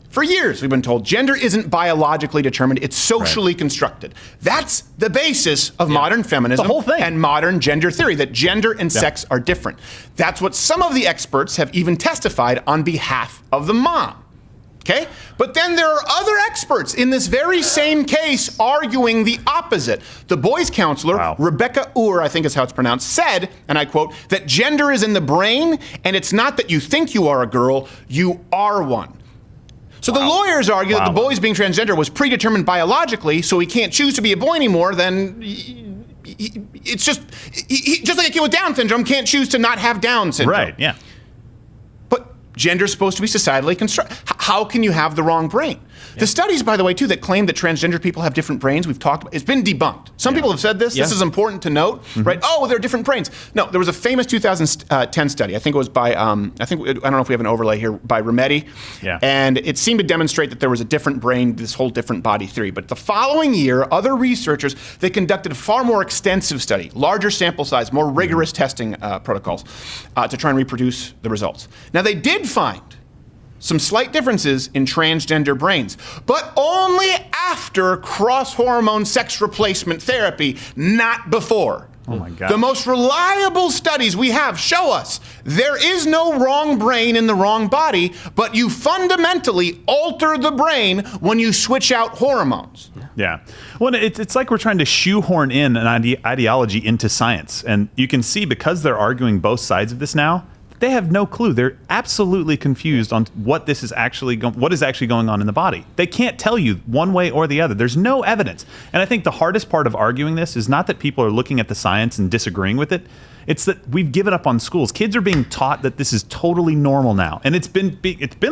For years, we've been told gender isn't biologically determined, it's socially constructed. That's the basis of modern feminism the whole thing. And modern gender theory, that gender and sex are different. That's what some of the experts have even testified on behalf of the mom. Okay? But then there are other experts in this very same case arguing the opposite. The boys' counselor, Rebecca Ure, I think is how it's pronounced, said, and I quote, that gender is in the brain, and it's not that you think you are a girl, you are one. So the lawyers argue that the boy's being transgender was predetermined biologically, so he can't choose to be a boy anymore, then it's just like a kid with Down syndrome can't choose to not have Down syndrome. Right, yeah. But gender's supposed to be societally constructed. How can you have the wrong brain? The studies, by the way, too, that claim that transgender people have different brains, we've talked about, it's been debunked. Some people have said this. This is important to note, right? Oh, they're different brains. No, there was a famous 2010 study. I think it was by, I don't know if we have an overlay here, by Remedi. Yeah. And it seemed to demonstrate that there was a different brain, this whole different body theory. But the following year, other researchers, they conducted a far more extensive study, larger sample size, more rigorous testing protocols to try and reproduce the results. Now, they did find some slight differences in transgender brains, but only after cross-hormone sex replacement therapy, not before. Oh my God. The most reliable studies we have show us there is no wrong brain in the wrong body, but you fundamentally alter the brain when you switch out hormones. Yeah. Well, it's like we're trying to shoehorn in an ideology into science. And you can see, because they're arguing both sides of this now, they have no clue. They're absolutely confused on what this is actually what is actually going on in the body. They can't tell you one way or the other. There's no evidence. And I think the hardest part of arguing this is not that people are looking at the science and disagreeing with it. It's that we've given up on schools. Kids are being taught that this is totally normal now. And it's been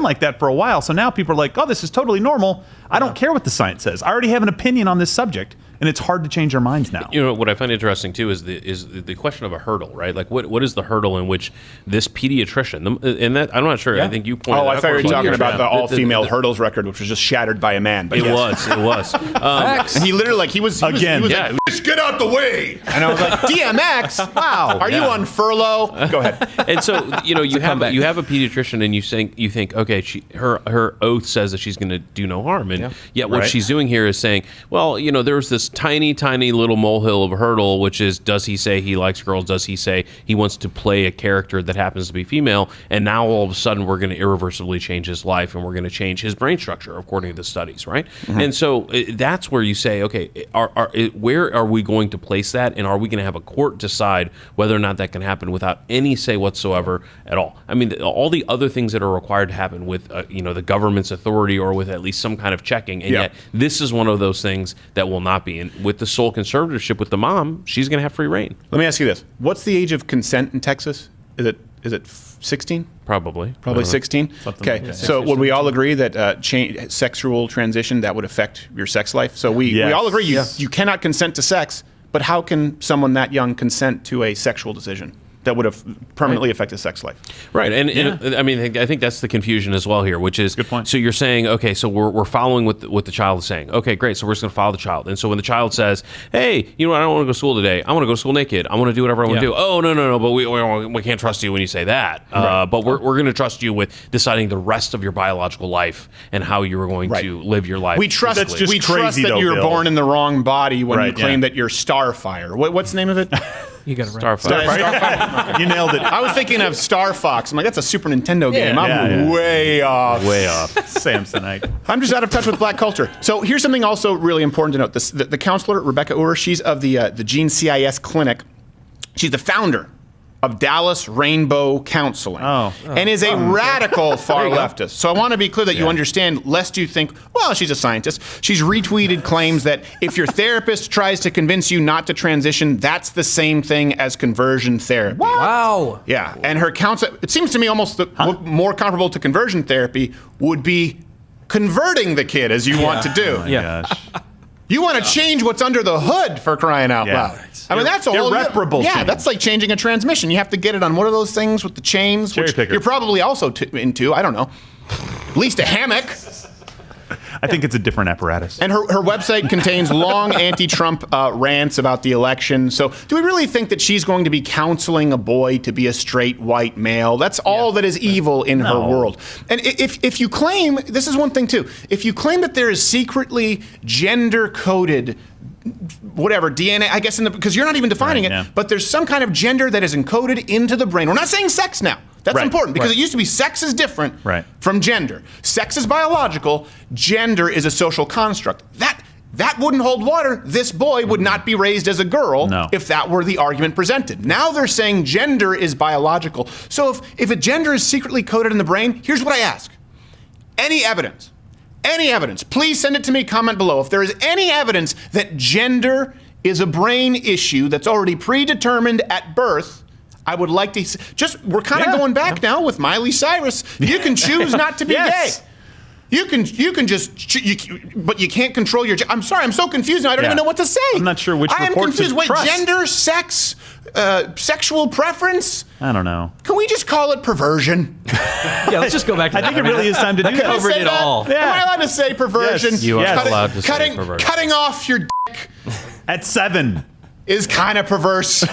like that for a while. So now people are like, oh, this is totally normal. I don't care what the science says. I already have an opinion on this subject. And it's hard to change our minds now. You know, what I find interesting, too, is the question of a hurdle, right? Like, what is the hurdle in which this pediatrician, and that, I'm not sure, I think you pointed out. Oh, I thought you were talking about the all-female hurdles record, which was just shattered by a man. But it was. And he literally, he was like, just get out the way. And I was like, DMX? Wow. Are you on furlough? Go ahead. And so, you know, you have a pediatrician, and you think, okay, her oath says that she's going to do no harm. And yet what she's doing here is saying, well, you know, there's this tiny little molehill of a hurdle, which is, does he say he likes girls? Does he say he wants to play a character that happens to be female? And now all of a sudden we're going to irreversibly change his life, and we're going to change his brain structure according to the studies, right? Mm-hmm. And so that's where you say, okay, where are we going to place that, and are we going to have a court decide whether or not that can happen without any say whatsoever at all? I mean, all the other things that are required to happen with the government's authority, or with at least some kind of checking, and yet this is one of those things that will not be. And with the sole conservatorship with the mom, she's going to have free reign. Let me ask you this: what's the age of consent in Texas? Is it 16? Probably 16. Okay, so would we all agree that sexual transition, that would affect your sex life? So we all agree you cannot consent to sex, but how can someone that young consent to a sexual decision that would have permanently affected sex life? Right, and I mean, I think that's the confusion as well here, which is, good point. So you're saying, okay, so we're following what the child is saying. Okay, great, so we're just going to follow the child. And so when the child says, hey, you know what, I don't want to go to school today. I want to go to school naked. I want to do whatever I want to do. Oh, no, but we can't trust you when you say that. Right. But we're going to trust you with deciding the rest of your biological life and how you are going to live your life. We trust that you were born in the wrong body when you claim that you're Starfire. What's the name of it? You got it right. Starfire. You nailed it. I was thinking of Star Fox. I'm like, that's a Super Nintendo game. I'm way off. Samsonite. I'm just out of touch with black culture. So here's something also really important to note. The counselor, Rebecca Ure, she's of the Gene CIS Clinic. She's the founder of Dallas Rainbow Counseling, and is a radical far leftist. So I want to be clear that you understand, lest you think, well, she's a scientist. She's retweeted claims that if your therapist tries to convince you not to transition, that's the same thing as conversion therapy. What? Wow. Yeah, and her counsel, it seems to me almost more comparable to conversion therapy would be converting the kid, as you want to do. Oh my gosh. You want to change what's under the hood, for crying out loud. I mean, that's a whole irreparable change. Yeah, that's like changing a transmission. You have to get it on one of those things with the chains, which you're probably also into. I don't know. At least a hammock. I think it's a different apparatus. And her website contains long anti-Trump rants about the election. So do we really think that she's going to be counseling a boy to be a straight white male? That's all that is evil in her world. And if you claim, this is one thing too, if you claim that there is secretly gender-coded whatever, DNA, I guess, because you're not even defining it, but there's some kind of gender that is encoded into the brain. We're not saying sex now. That's important because it used to be sex is different from gender. Sex is biological. Gender is a social construct. That wouldn't hold water. This boy would not be raised as a girl if that were the argument presented. Now they're saying gender is biological. So if a gender is secretly coded in the brain, here's what I ask. Any evidence, please send it to me, comment below. If there is any evidence that gender is a brain issue that's already predetermined at birth, I would like to we're kind of going back now with Miley Cyrus. You can choose not to be gay. You can but you can't control your. I'm sorry, I'm so confused now. I don't even know what to say. I'm not sure which report to trust. Wait, gender, sex, sexual preference. I don't know. Can we just call it perversion? Yeah, let's just go back to that. I think it really is time to do that. Covered it all. Yeah. Am I allowed to say perversion? Yes, you are allowed to say perversion. Cutting off your dick at 7 is kind of perverse.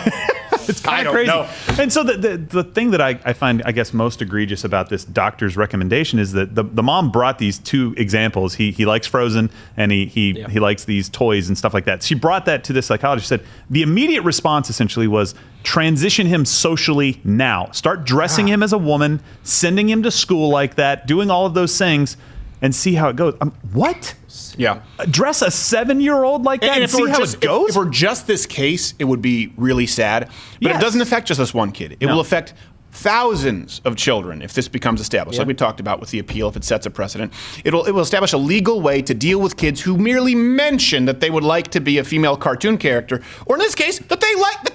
It's kind of crazy. Know. And so the thing that I find, I guess, most egregious about this doctor's recommendation is that the mom brought these two examples. He likes Frozen, and he likes these toys and stuff like that. She brought that to this psychologist. Said the immediate response essentially was transition him socially now. Start dressing him as a woman, sending him to school like that, doing all of those things, and see how it goes. What? Yeah. Dress a 7-year-old like that and see how it goes? If we're just this case, it would be really sad. But it doesn't affect just this one kid. It will affect thousands of children if this becomes established, like we talked about with the appeal, if it sets a precedent. It will establish a legal way to deal with kids who merely mention that they would like to be a female cartoon character, or in this case, that they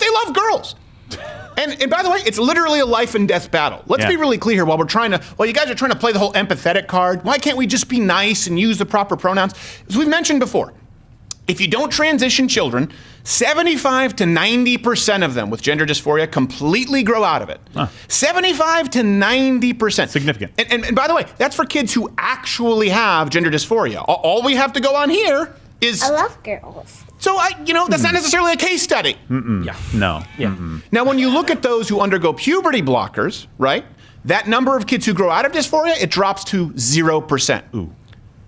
love girls. And by the way, it's literally a life and death battle. Let's be really clear here while you guys are trying to play the whole empathetic card. Why can't we just be nice and use the proper pronouns? As we've mentioned before, if you don't transition children, 75 to 90% of them with gender dysphoria completely grow out of it. 75 to 90%. Significant. And by the way, that's for kids who actually have gender dysphoria. All we have to go on here is... I love girls. So, that's not necessarily a case study. Yeah. No. Yeah. Now, when you look at those who undergo puberty blockers, right, that number of kids who grow out of dysphoria, it drops to 0%. Ooh.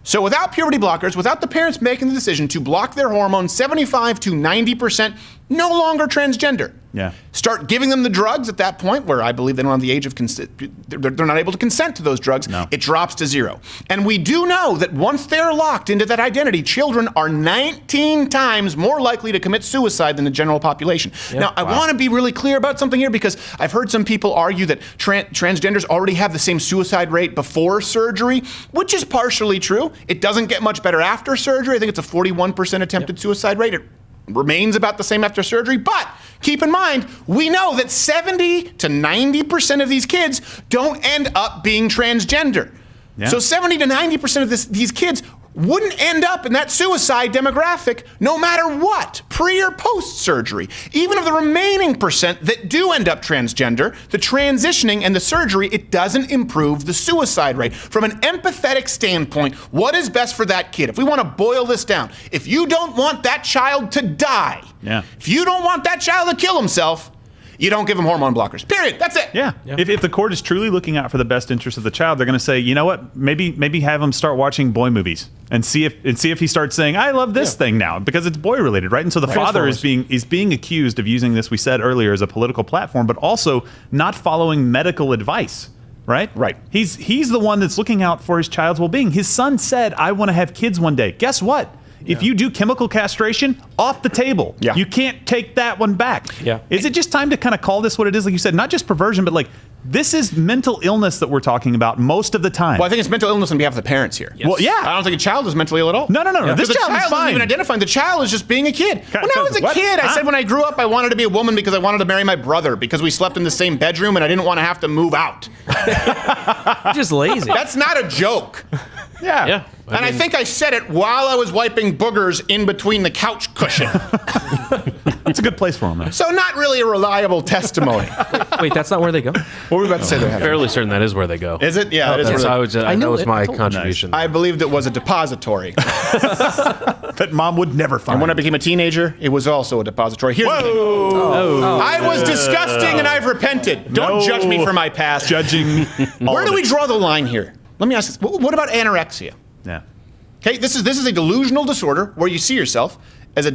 So without puberty blockers, without the parents making the decision to block their hormones, 75 to 90% no longer transgender. Yeah. Start giving them the drugs at that point where I believe they don't have the age of consent. They're not able to consent to those drugs. No. It drops to 0. And we do know that once they're locked into that identity, children are 19 times more likely to commit suicide than the general population. Yeah. Now, I want to be really clear about something here because I've heard some people argue that transgenders already have the same suicide rate before surgery, which is partially true. It doesn't get much better after surgery. I think it's a 41% attempted suicide rate. It remains about the same after surgery, but keep in mind, we know that 70 to 90% of these kids don't end up being transgender. Yeah. So 70 to 90% of these kids wouldn't end up in that suicide demographic no matter what, pre or post surgery. Even of the remaining percent that do end up transgender, the transitioning and the surgery, it doesn't improve the suicide rate. From an empathetic standpoint, what is best for that kid? If we want to boil this down, if you don't want that child to die, if you don't want that child to kill himself, you don't give them hormone blockers. Period. That's it. Yeah. If the court is truly looking out for the best interest of the child, they're going to say, you know what? Maybe have him start watching boy movies and see if he starts saying, I love this thing now because it's boy related, right? And so the father is being accused of using this, we said earlier, as a political platform, but also not following medical advice. Right? Right. He's the one that's looking out for his child's well-being. His son said, I want to have kids one day. Guess what? If you do chemical castration, off the table. Yeah. You can't take that one back. Yeah. Is it just time to kind of call this what it is? Like you said, not just perversion, but like this is mental illness that we're talking about most of the time. Well, I think it's mental illness on behalf of the parents here. Yes. Well, yeah. I don't think a child is mentally ill at all. No. This the child is fine. isn't even identifying. The child is just being a kid. When I was a kid, I said when I grew up, I wanted to be a woman because I wanted to marry my brother because we slept in the same bedroom and I didn't want to have to move out. Just lazy. That's not a joke. Yeah. I think I said it while I was wiping boogers in between the couch cushion. That's a good place for them, though. So not really a reliable testimony. Wait, that's not where they go? What were we about to say? I'm fairly certain that is where they go. Is it? Yeah, it is. Yes, that was my told- contribution. I believed it was a depository. That mom would never find. And when I became a teenager, it was also a depository. Here's the thing. I was disgusting and I've repented. Don't judge me for my past. Judging. Where do we draw the line here? Let me ask this. What about anorexia? Yeah. Okay, this is a delusional disorder where you see yourself as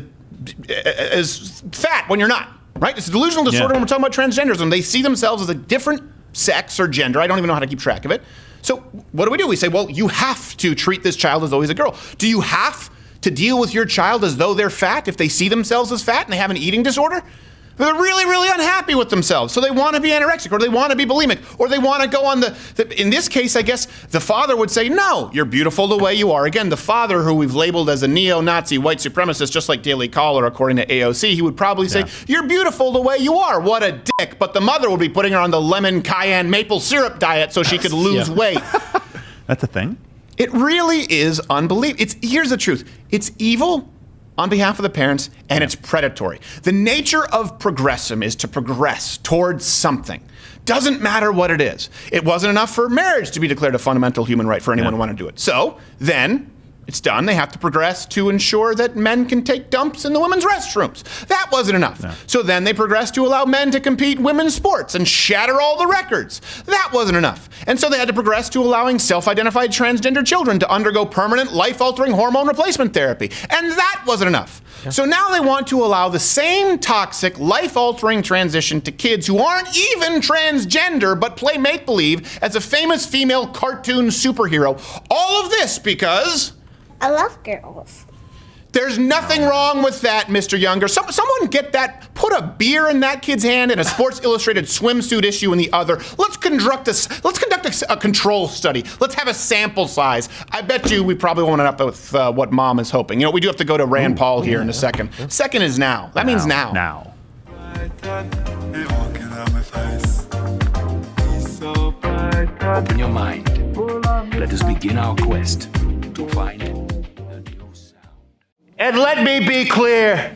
fat when you're not, right? It's a delusional disorder when we're talking about transgenderism. They see themselves as a different sex or gender. I don't even know how to keep track of it. So what do? We say, well, you have to treat this child as though he's a girl. Do you have to deal with your child as though they're fat if they see themselves as fat and they have an eating disorder? They're really, really unhappy with themselves. So they want to be anorexic, or they want to be bulimic, or they want to go on in this case, I guess, the father would say, no, you're beautiful the way you are. Again, the father, who we've labeled as a neo-Nazi white supremacist, just like Daily Caller, according to AOC, he would probably say, you're beautiful the way you are. What a dick. But the mother would be putting her on the lemon cayenne maple syrup diet so she could lose weight. That's a thing? It really is unbelievable. Here's the truth. It's evil on behalf of the parents, and it's predatory. The nature of progressism is to progress towards something. Doesn't matter what it is. It wasn't enough for marriage to be declared a fundamental human right for anyone to want to do it. So then it's done. They have to progress to ensure that men can take dumps in the women's restrooms. That wasn't enough. Yeah. So then they progressed to allow men to compete in women's sports and shatter all the records. That wasn't enough. And so they had to progress to allowing self-identified transgender children to undergo permanent life-altering hormone replacement therapy. And that wasn't enough. Yeah. So now they want to allow the same toxic, life-altering transition to kids who aren't even transgender but play make-believe as a famous female cartoon superhero. All of this because I love girls. There's nothing wrong with that, Mr. Younger. Someone get that, put a beer in that kid's hand and a Sports Illustrated swimsuit issue in the other. Let's conduct a control study. Let's have a sample size. I bet you we probably won't end up with what Mom is hoping. You know, we do have to go to Rand Paul here in a second. Second is now. That means now. Now. Open your mind. Let us begin our quest to find the new sound. And let me be clear,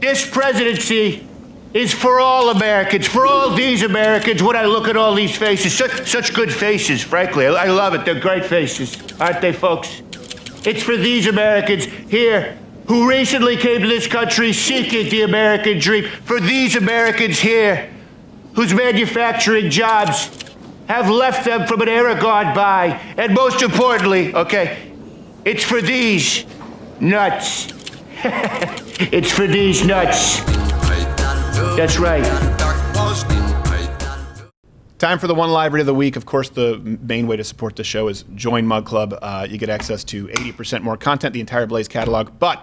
this presidency is for all Americans, for all these Americans. When I look at all these faces, such good faces, frankly. I love it. They're great faces, aren't they, folks? It's for these Americans here who recently came to this country seeking the American dream. For these Americans here whose manufacturing jobs have left them from an era gone by. And most importantly, okay, it's for these nuts. It's for these nuts. That's right. Time for the one live read of the week. Of course, the main way to support the show is join Mug Club. You get access to 80% more content, the entire Blaze catalog. But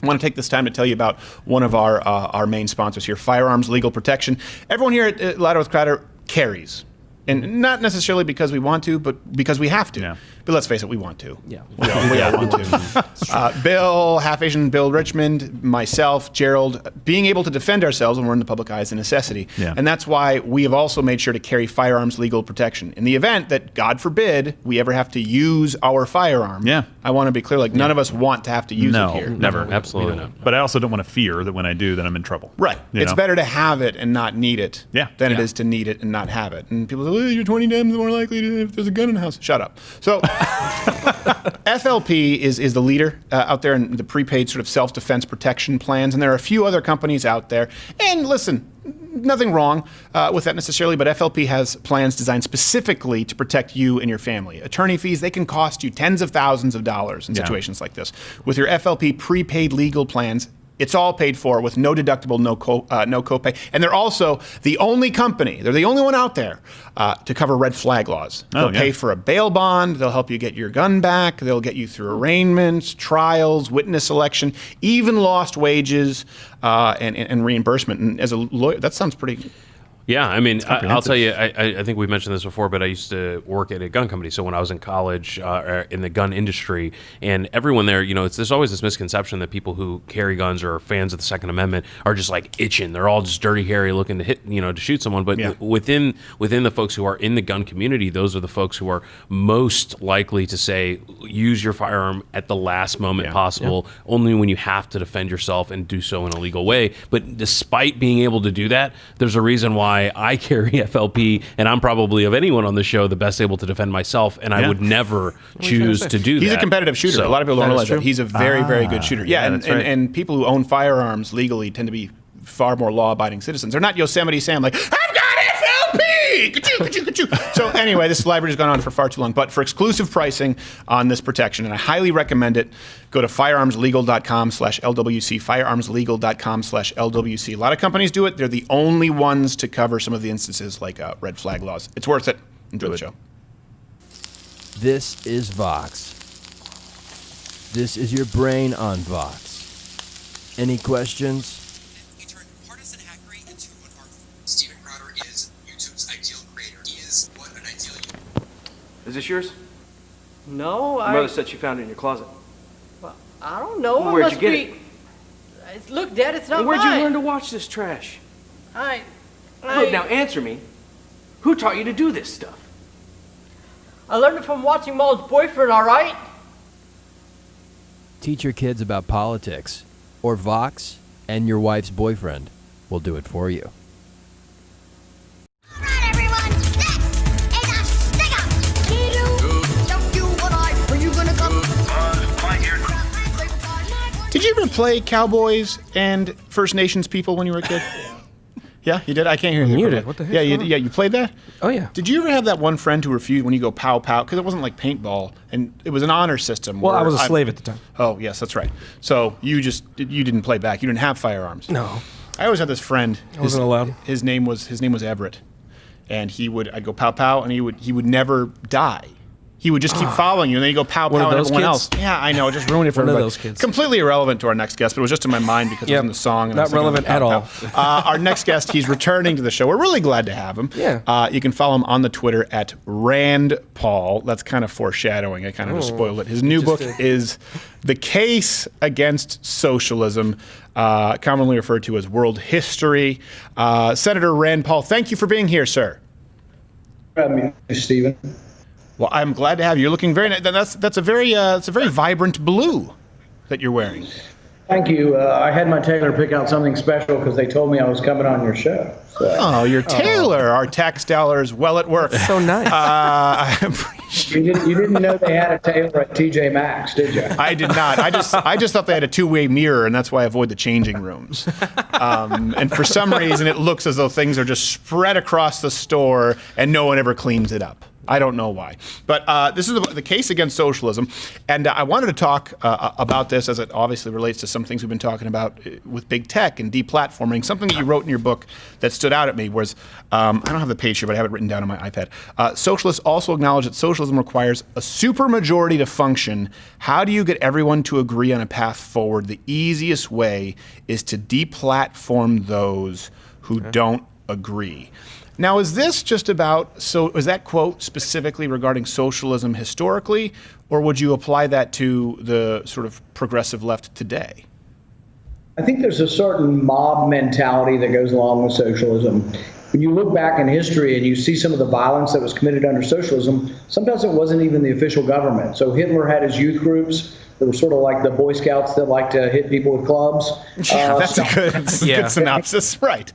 I want to take this time to tell you about one of our main sponsors here, Firearms Legal Protection. Everyone here at Louder with Crowder carries. And not necessarily because we want to, but because we have to. Yeah. But let's face it, we want to. Yeah. We all want to. Bill, Half Asian Bill Richmond, myself, Gerald, being able to defend ourselves when we're in the public eye is a necessity. Yeah. And that's why we have also made sure to carry firearms legal protection. In the event that, God forbid, we ever have to use our firearm, I want to be clear, none of us want to have to use it here. Never. Absolutely not. But I also don't want to fear that when I do, that I'm in trouble. Right. It's better to have it and not need it than it is to need it and not have it. And people say, well, you're 20 times more likely to if there's a gun in the house. Shut up. So FLP is the leader out there in the prepaid sort of self-defense protection plans, and there are a few other companies out there. And listen, nothing wrong with that necessarily, but FLP has plans designed specifically to protect you and your family. Attorney fees, they can cost you tens of thousands of dollars in situations like this. With your FLP prepaid legal plans, it's all paid for with no deductible, no copay. And they're also the only company, they're the only one out there to cover red flag laws. They'll pay for a bail bond, they'll help you get your gun back, they'll get you through arraignments, trials, witness selection, even lost wages and reimbursement. And as a lawyer, that sounds pretty Yeah, I mean, I'll tell you, I think we mentioned this before, but I used to work at a gun company. So when I was in college, in the gun industry, and everyone there, there's always this misconception that people who carry guns or are fans of the Second Amendment are just like itching. They're all just dirty, hairy, looking to hit, to shoot someone. But within the folks who are in the gun community, those are the folks who are most likely to say, use your firearm at the last moment possible, only when you have to defend yourself and do so in a legal way. But despite being able to do that, there's a reason why I carry FLP, and I'm probably of anyone on the show the best able to defend myself, and I would never choose to do that. He's a competitive shooter. So, a lot of people don't realize that. He's a very, very good shooter. Yeah, and people who own firearms legally tend to be far more law-abiding citizens. They're not Yosemite Sam like, I've got FLP! Ka-choo, ka-choo, ka-choo. So anyway, this library has gone on for far too long, but for exclusive pricing on this protection, and I highly recommend it, go to firearmslegal.com/LWC, firearmslegal.com/LWC. A lot of companies do it. They're the only ones to cover some of the instances like red flag laws. It's worth it. Enjoy the show. This is Vox. This is your brain on Vox. Any questions? StevenCrowder is YouTube's ideal creator. He is what an ideal. Is this yours? No, Your mother said she found it in your closet. Well, I don't know. Well, where'd you get it? Look, Dad, it's not Where'd mine. you learn to watch this trash? I Look, now answer me. Who taught you to do this stuff? learned it from watching Maul's boyfriend, all right? Teach your kids about politics, or Vox and your wife's boyfriend will do it for you. Did you ever play Cowboys and First Nations people when you were a kid? Yeah, you did? I can't hear you. Muted. What the heck? Yeah, you played that? Oh, yeah. Did you ever have that one friend who refused when you go pow pow? Because it wasn't like paintball, and it was an honor system. Well, I was a slave at the time. Oh, yes, that's right. So you didn't play back. You didn't have firearms. No. I always had this friend. I wasn't allowed. His name was Everett, and I'd go pow pow, and he would never die. He would just keep following you, and then you go pow pow and everyone else. Yeah, I know. It just ruined it for everybody. One of those kids. Completely irrelevant to our next guest, but it was just in my mind because it was in the song. And Not relevant at all. Our next guest, he's returning to the show. We're really glad to have him. Yeah. You can follow him on the Twitter at Rand Paul. That's kind of foreshadowing. I kind of just spoiled it. His new book is The Case Against Socialism, commonly referred to as World History. Senator Rand Paul, thank you for being here, sir. Stephen. Well, I'm glad to have you. You're looking very nice. That's a very vibrant blue that you're wearing. Thank you. I had my tailor pick out something special because they told me I was coming on your show. So. Oh, your tailor. Our tax dollars well at work. So nice. I appreciate You didn't know they had a tailor at TJ Maxx, did you? I did not. I just thought they had a two-way mirror, and that's why I avoid the changing rooms. And for some reason, it looks as though things are just spread across the store, and no one ever cleans it up. I don't know why. But this is the case against socialism. And I wanted to talk about this as it obviously relates to some things we've been talking about with big tech and deplatforming. Something that you wrote in your book that stood out at me was, I don't have the page here, but I have it written down on my iPad. Socialists also acknowledge that socialism requires a supermajority to function. How do you get everyone to agree on a path forward? The easiest way is to deplatform those who don't agree. Now, is this just about, is that quote specifically regarding socialism historically, or would you apply that to the sort of progressive left today? I think there's a certain mob mentality that goes along with socialism. When you look back in history and you see some of the violence that was committed under socialism, sometimes it wasn't even the official government. So Hitler had his youth groups that were sort of like the Boy Scouts that like to hit people with clubs. Yeah, that's a good synopsis, right.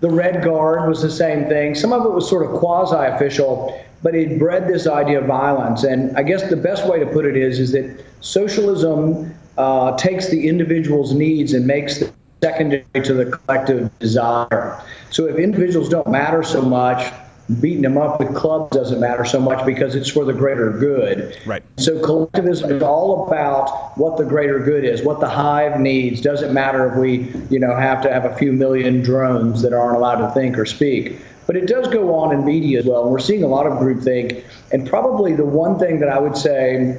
The Red Guard was the same thing. Some of it was sort of quasi-official, but it bred this idea of violence. And I guess the best way to put it is that socialism takes the individual's needs and makes them secondary to the collective desire. So if individuals don't matter so much, beating them up with clubs doesn't matter so much because it's for the greater good. Right. So collectivism is all about what the greater good is, what the hive needs. Doesn't matter if we, have to have a few million drones that aren't allowed to think or speak. But it does go on in media as well. And we're seeing a lot of groupthink. And probably the one thing that I would say,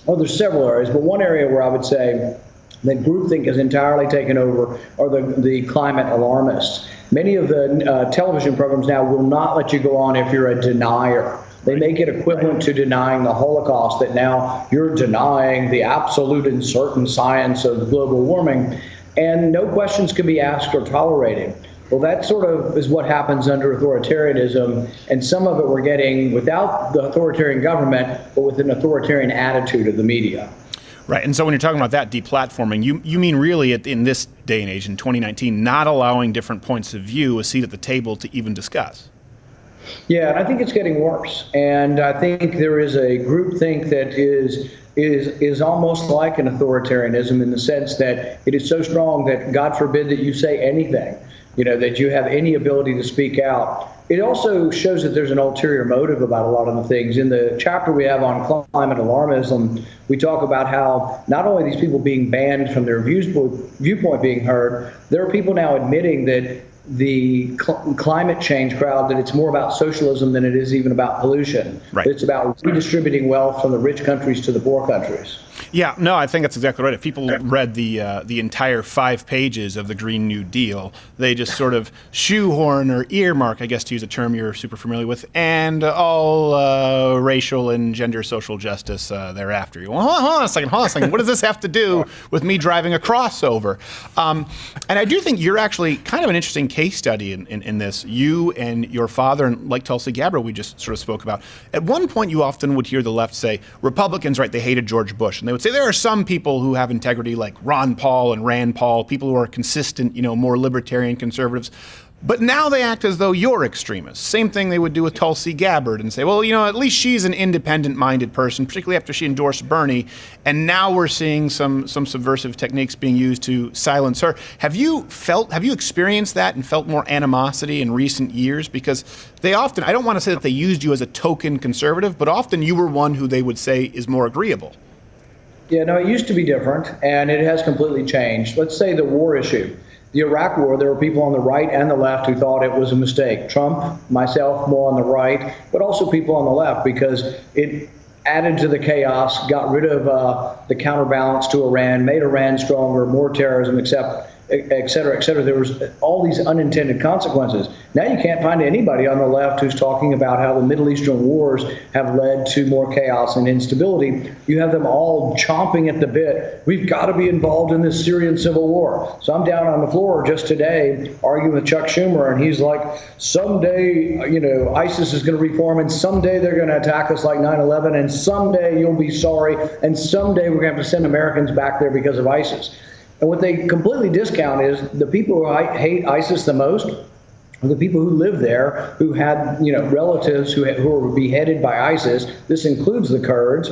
there's several areas, but one area where I would say that groupthink has entirely taken over are the climate alarmists. Many of the television programs now will not let you go on if you're a denier. They make it equivalent to denying the Holocaust, that now you're denying the absolute and certain science of global warming, and no questions can be asked or tolerated. Well, that sort of is what happens under authoritarianism, and some of it we're getting without the authoritarian government, but with an authoritarian attitude of the media. Right, and so when you're talking about that deplatforming, you mean really in this day and age, in 2019, not allowing different points of view a seat at the table to even discuss? Yeah, and I think it's getting worse. And I think there is a groupthink that is almost like an authoritarianism, in the sense that it is so strong that God forbid that you say anything, that you have any ability to speak out. It also shows that there's an ulterior motive about a lot of the things. In the chapter we have on climate alarmism, we talk about how not only these people being banned from their viewpoint being heard, there are people now admitting that the climate change crowd, that it's more about socialism than it is even about pollution. Right. It's about redistributing wealth from the rich countries to the poor countries. Yeah, no, I think that's exactly right. If people read the entire 5 pages of the Green New Deal, they just sort of shoehorn or earmark, I guess to use a term you're super familiar with, and all racial and gender social justice thereafter. Well, hold on a second. What does this have to do with me driving a crossover? And I do think you're actually kind of an interesting case study in this. You and your father, and like Tulsi Gabbard we just sort of spoke about. At one point, you often would hear the left say, Republicans, right, they hated George Bush. And they would say there are some people who have integrity, like Ron Paul and Rand Paul, people who are consistent, more libertarian conservatives. But now they act as though you're extremists. Same thing they would do with Tulsi Gabbard and say, well, at least she's an independent-minded person, particularly after she endorsed Bernie. And now we're seeing some subversive techniques being used to silence her. Have you experienced that and felt more animosity in recent years? Because they often, I don't want to say that they used you as a token conservative, but often you were one who they would say is more agreeable. Yeah, no, it used to be different, and it has completely changed. Let's say the war issue. The Iraq War, there were people on the right and the left who thought it was a mistake. Trump, myself, more on the right, but also people on the left, because it added to the chaos, got rid of the counterbalance to Iran, made Iran stronger, more terrorism, et cetera, et cetera. There was all these unintended consequences. Now you can't find anybody on the left who's talking about how the Middle Eastern wars have led to more chaos and instability. You have them all chomping at the bit. We've got to be involved in this Syrian civil war. So I'm down on the floor just today arguing with Chuck Schumer, and he's like, someday, ISIS is going to reform, and someday they're going to attack us like 9/11, and someday you'll be sorry, and someday we're going to have to send Americans back there because of ISIS. And what they completely discount is the people who hate ISIS the most are the people who live there, who had relatives who were beheaded by ISIS. This includes the Kurds.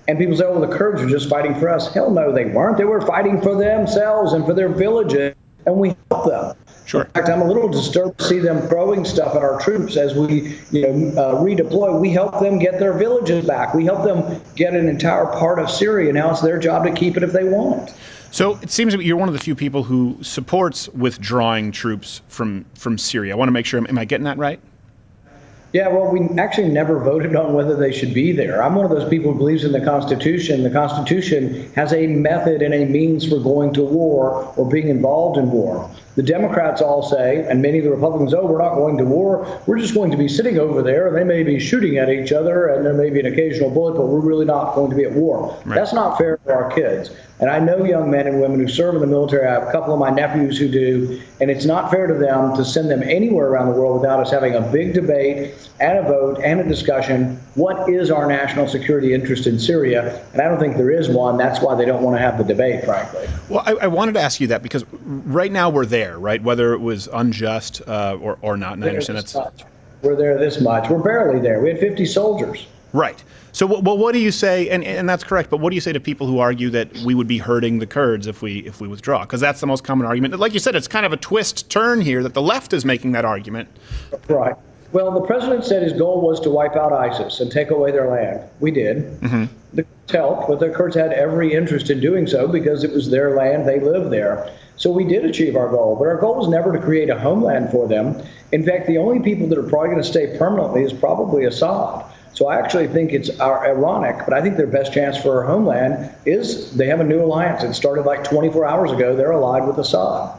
And people say, oh, the Kurds are just fighting for us. Hell no, they weren't. They were fighting for themselves and for their villages, and we helped them. Sure. In fact, I'm a little disturbed to see them throwing stuff at our troops as we redeploy. We help them get their villages back. We help them get an entire part of Syria. Now it's their job to keep it if they want. So it seems that you're one of the few people who supports withdrawing troops from Syria. I want to make sure, am I getting that right? Yeah, well, we actually never voted on whether they should be there. I'm one of those people who believes in the Constitution. The Constitution has a method and a means for going to war or being involved in war. The Democrats all say, and many of the Republicans, oh, we're not going to war. We're just going to be sitting over there. They may be shooting at each other, and there may be an occasional bullet, but we're really not going to be at war. Right. That's not fair for our kids. And I know young men and women who serve in the military. I have a couple of my nephews who do, and it's not fair to them to send them anywhere around the world without us having a big debate and a vote and a discussion. What is our national security interest in Syria? And I don't think there is one. That's why they don't want to have the debate, frankly. Well, I wanted to ask you that because right now we're there, right? Whether it was unjust or not, and I understand that's... We're there this much. We're barely there. We had 50 soldiers. Right. So, well, what do you say? And that's correct. But what do you say to people who argue that we would be hurting the Kurds if we withdraw? Because that's the most common argument. Like you said, it's kind of a twist turn here that the left is making that argument. Right. Well, the president said his goal was to wipe out ISIS and take away their land. We did. Mm-hmm. The Kurds helped, but the Kurds had every interest in doing so because it was their land. They lived there. So we did achieve our goal, but our goal was never to create a homeland for them. In fact, the only people that are probably going to stay permanently is probably Assad. So I actually think it's ironic, but I think their best chance for our homeland is they have a new alliance. It started like 24 hours ago. They're allied with Assad.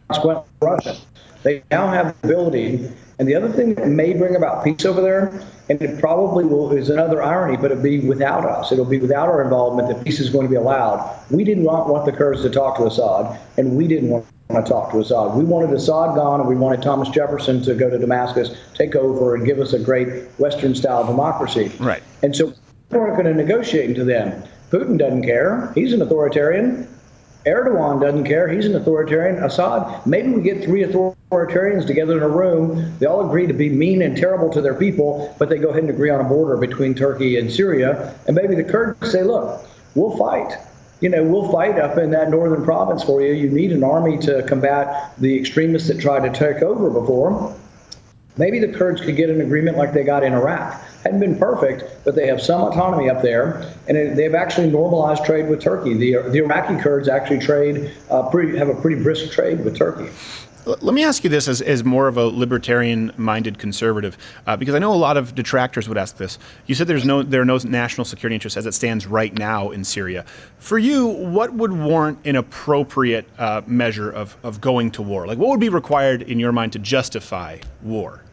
Consequently, Russia. They now have the ability. And the other thing that may bring about peace over there, and it probably will, is another irony, but it'll be without us. It'll be without our involvement that peace is going to be allowed. We didn't want the Kurds to talk to Assad, and we didn't want to talk to Assad. We wanted Assad gone, and we wanted Thomas Jefferson to go to Damascus, take over, and give us a great Western-style democracy. Right. And so we weren't going to negotiate to them. Putin doesn't care. He's an authoritarian. Erdogan doesn't care. He's an authoritarian. Assad, maybe we get 3 authoritarians together in a room. They all agree to be mean and terrible to their people, but they go ahead and agree on a border between Turkey and Syria. And maybe the Kurds say, look, we'll fight. We'll fight up in that northern province for you. You need an army to combat the extremists that tried to take over before. Maybe the Kurds could get an agreement like they got in Iraq. Hadn't been perfect, but they have some autonomy up there, and they've actually normalized trade with Turkey. The Iraqi Kurds actually have a pretty brisk trade with Turkey. Let me ask you this as more of a libertarian-minded conservative, because I know a lot of detractors would ask this. You said there are no national security interests as it stands right now in Syria. For you, what would warrant an appropriate measure of going to war? Like, what would be required in your mind to justify war?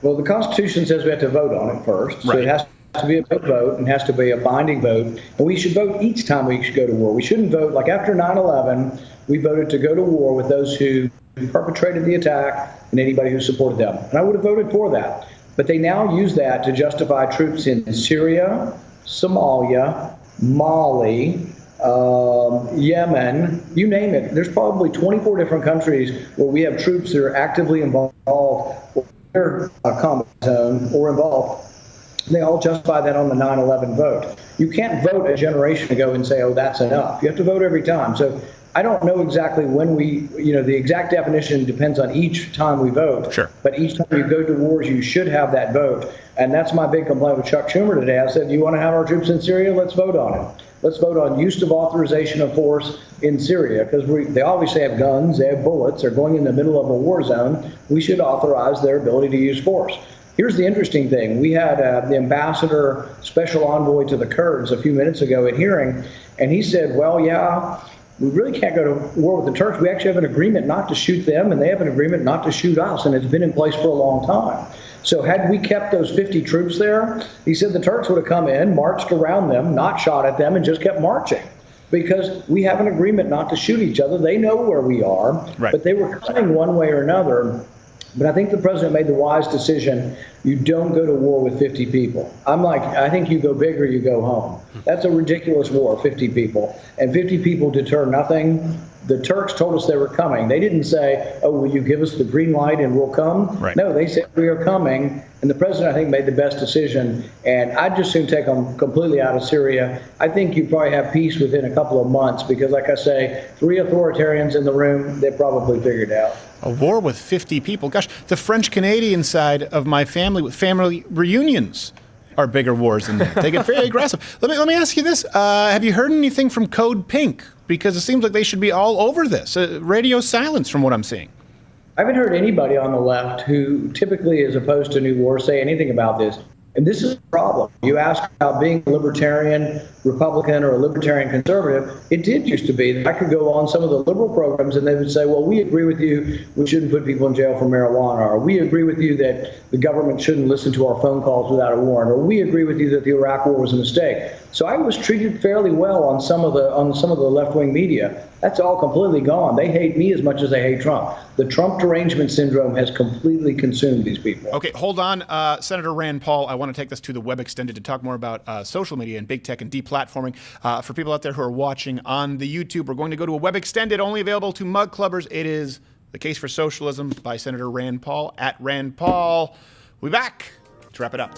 Well, the Constitution says we have to vote on it first. So it has to be a big vote and has to be a binding vote. And we should vote each time we should go to war. We shouldn't vote, like after 9/11, we voted to go to war with those who perpetrated the attack and anybody who supported them. And I would have voted for that. But they now use that to justify troops in Syria, Somalia, Mali, Yemen, you name it. There's probably 24 different countries where we have troops that are actively involved in a combat zone or involved. They all justify that on the 9/11 vote. You can't vote a generation ago and say, oh, that's enough. You have to vote every time. So I don't know exactly when the exact definition depends on each time we vote. Sure. But each time you go to wars, you should have that vote. And that's my big complaint with Chuck Schumer today. I said, you want to have our troops in Syria? Let's vote on it. Let's vote on use of authorization of force in Syria, because they obviously have guns, they have bullets, they're going in the middle of a war zone. We should authorize their ability to use force. Here's the interesting thing. We had the ambassador, special envoy to the Kurds a few minutes ago at hearing, and he said, well, yeah, we really can't go to war with the Turks. We actually have an agreement not to shoot them, and they have an agreement not to shoot us, and it's been in place for a long time. So had we kept those 50 troops there, he said the Turks would have come in, marched around them, not shot at them, and just kept marching. Because we have an agreement not to shoot each other. They know where we are, right. But they were coming one way or another. But I think the president made the wise decision. You don't go to war with 50 people. I think you go big or you go home. That's a ridiculous war, 50 people. And 50 people deter nothing. The Turks told us they were coming. They didn't say, oh, will you give us the green light and we'll come? Right. No, they said we are coming. And the president, I think, made the best decision. And I'd just soon take them completely out of Syria. I think you probably have peace within a couple of months because, like I say, 3 authoritarians in the room, they probably figured it out. A war with 50 people. Gosh, the French-Canadian side of my family with family reunions are bigger wars than that. They get very aggressive. Let me ask you this. Have you heard anything from Code Pink? Because it seems like they should be all over this. Radio silence from what I'm seeing. I haven't heard anybody on the left who typically is opposed to new war say anything about this. And this is a problem. You ask about being a libertarian Republican or a libertarian conservative. It did used to be that I could go on some of the liberal programs and they would say, well, we agree with you, we shouldn't put people in jail for marijuana, or we agree with you that the government shouldn't listen to our phone calls without a warrant, or we agree with you that the Iraq war was a mistake. So I was treated fairly well on some of the left-wing media. That's all completely gone. They hate me as much as they hate Trump. The Trump derangement syndrome has completely consumed these people. Okay, hold on. Senator Rand Paul, I want to take this to the web extended to talk more about social media and big tech and deplatforming. For people out there who are watching on the YouTube, we're going to go to a web extended only available to mug clubbers. It is The Case for Socialism by Senator Rand Paul at Rand Paul. We'll be back to wrap it up.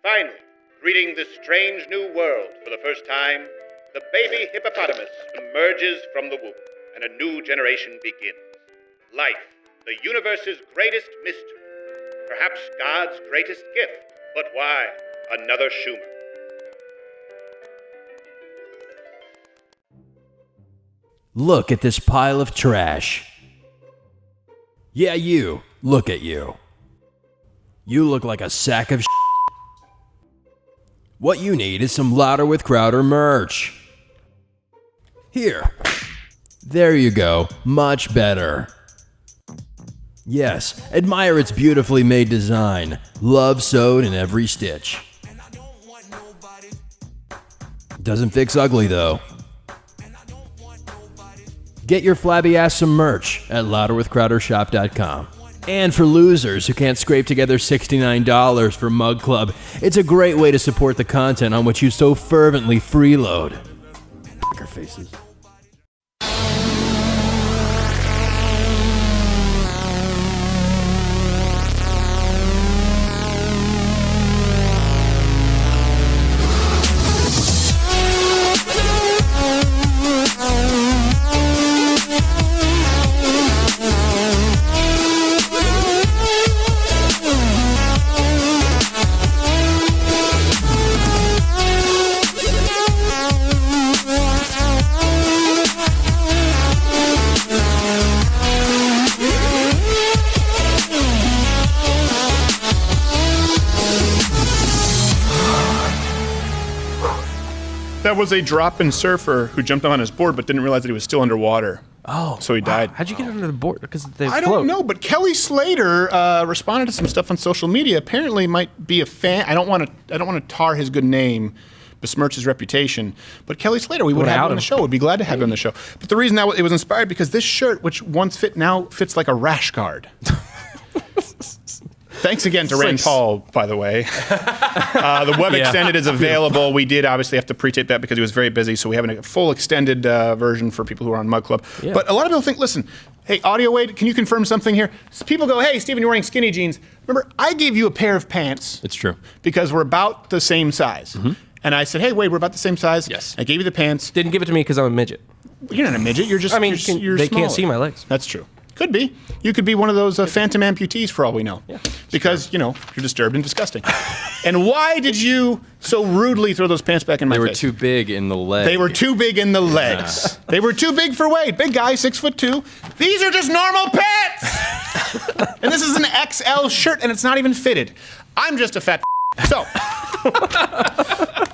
Finally, greeting this strange new world for the first time, the baby hippopotamus emerges from the womb, and a new generation begins. Life, the universe's greatest mystery. Perhaps God's greatest gift, but why another Schumer? Look at this pile of trash. Yeah, you. Look at you. You look like a sack of shit. What you need is some Louder with Crowder merch. Here. There you go. Much better. Yes, admire its beautifully made design. Love sewed in every stitch. Doesn't fix ugly though. Get your flabby ass some merch at louderwithcrowdershop.com. And for losers who can't scrape together $69 for Mug Club, it's a great way to support the content on which you so fervently freeload. Fucker faces. That was a drop-in surfer who jumped on his board but didn't realize that he was still underwater. Oh. So he died. How'd you get under the board? Because they I float. don't know, but Kelly Slater responded to some stuff on social media. Apparently might be a fan. I don't want to tar his good name, besmirch his reputation. But Kelly Slater, we would have him on the show. We'd be glad to have him on the show. But the reason that it was inspired because this shirt, which once fit, now fits like a rash guard. Thanks again to Rand Paul, by the way. The web extended is available. We did obviously have to pre-tape that because he was very busy, so we have a full extended version for people who are on Mug Club. Yeah. But a lot of people think, listen, hey, Audio Wade, can you confirm something here? So people go, hey, Steven, you're wearing skinny jeans. Remember, I gave you a pair of pants. It's true. Because we're about the same size. Mm-hmm. And I said, hey, Wade, we're about the same size. Yes. I gave you the pants. Didn't give it to me because I'm a midget. You're not a midget. You're just, you're they smaller. can't see my legs. That's true. Could be. You could be one of those phantom amputees for all we know. Yeah, because, you're disturbed and disgusting. And why did you so rudely throw those pants back in my face? They were too big in the legs. They were too big in the legs. They were too big for Wade. Big guy, 6'2". These are just normal pants! And this is an XL shirt, and it's not even fitted. I'm just a fat So,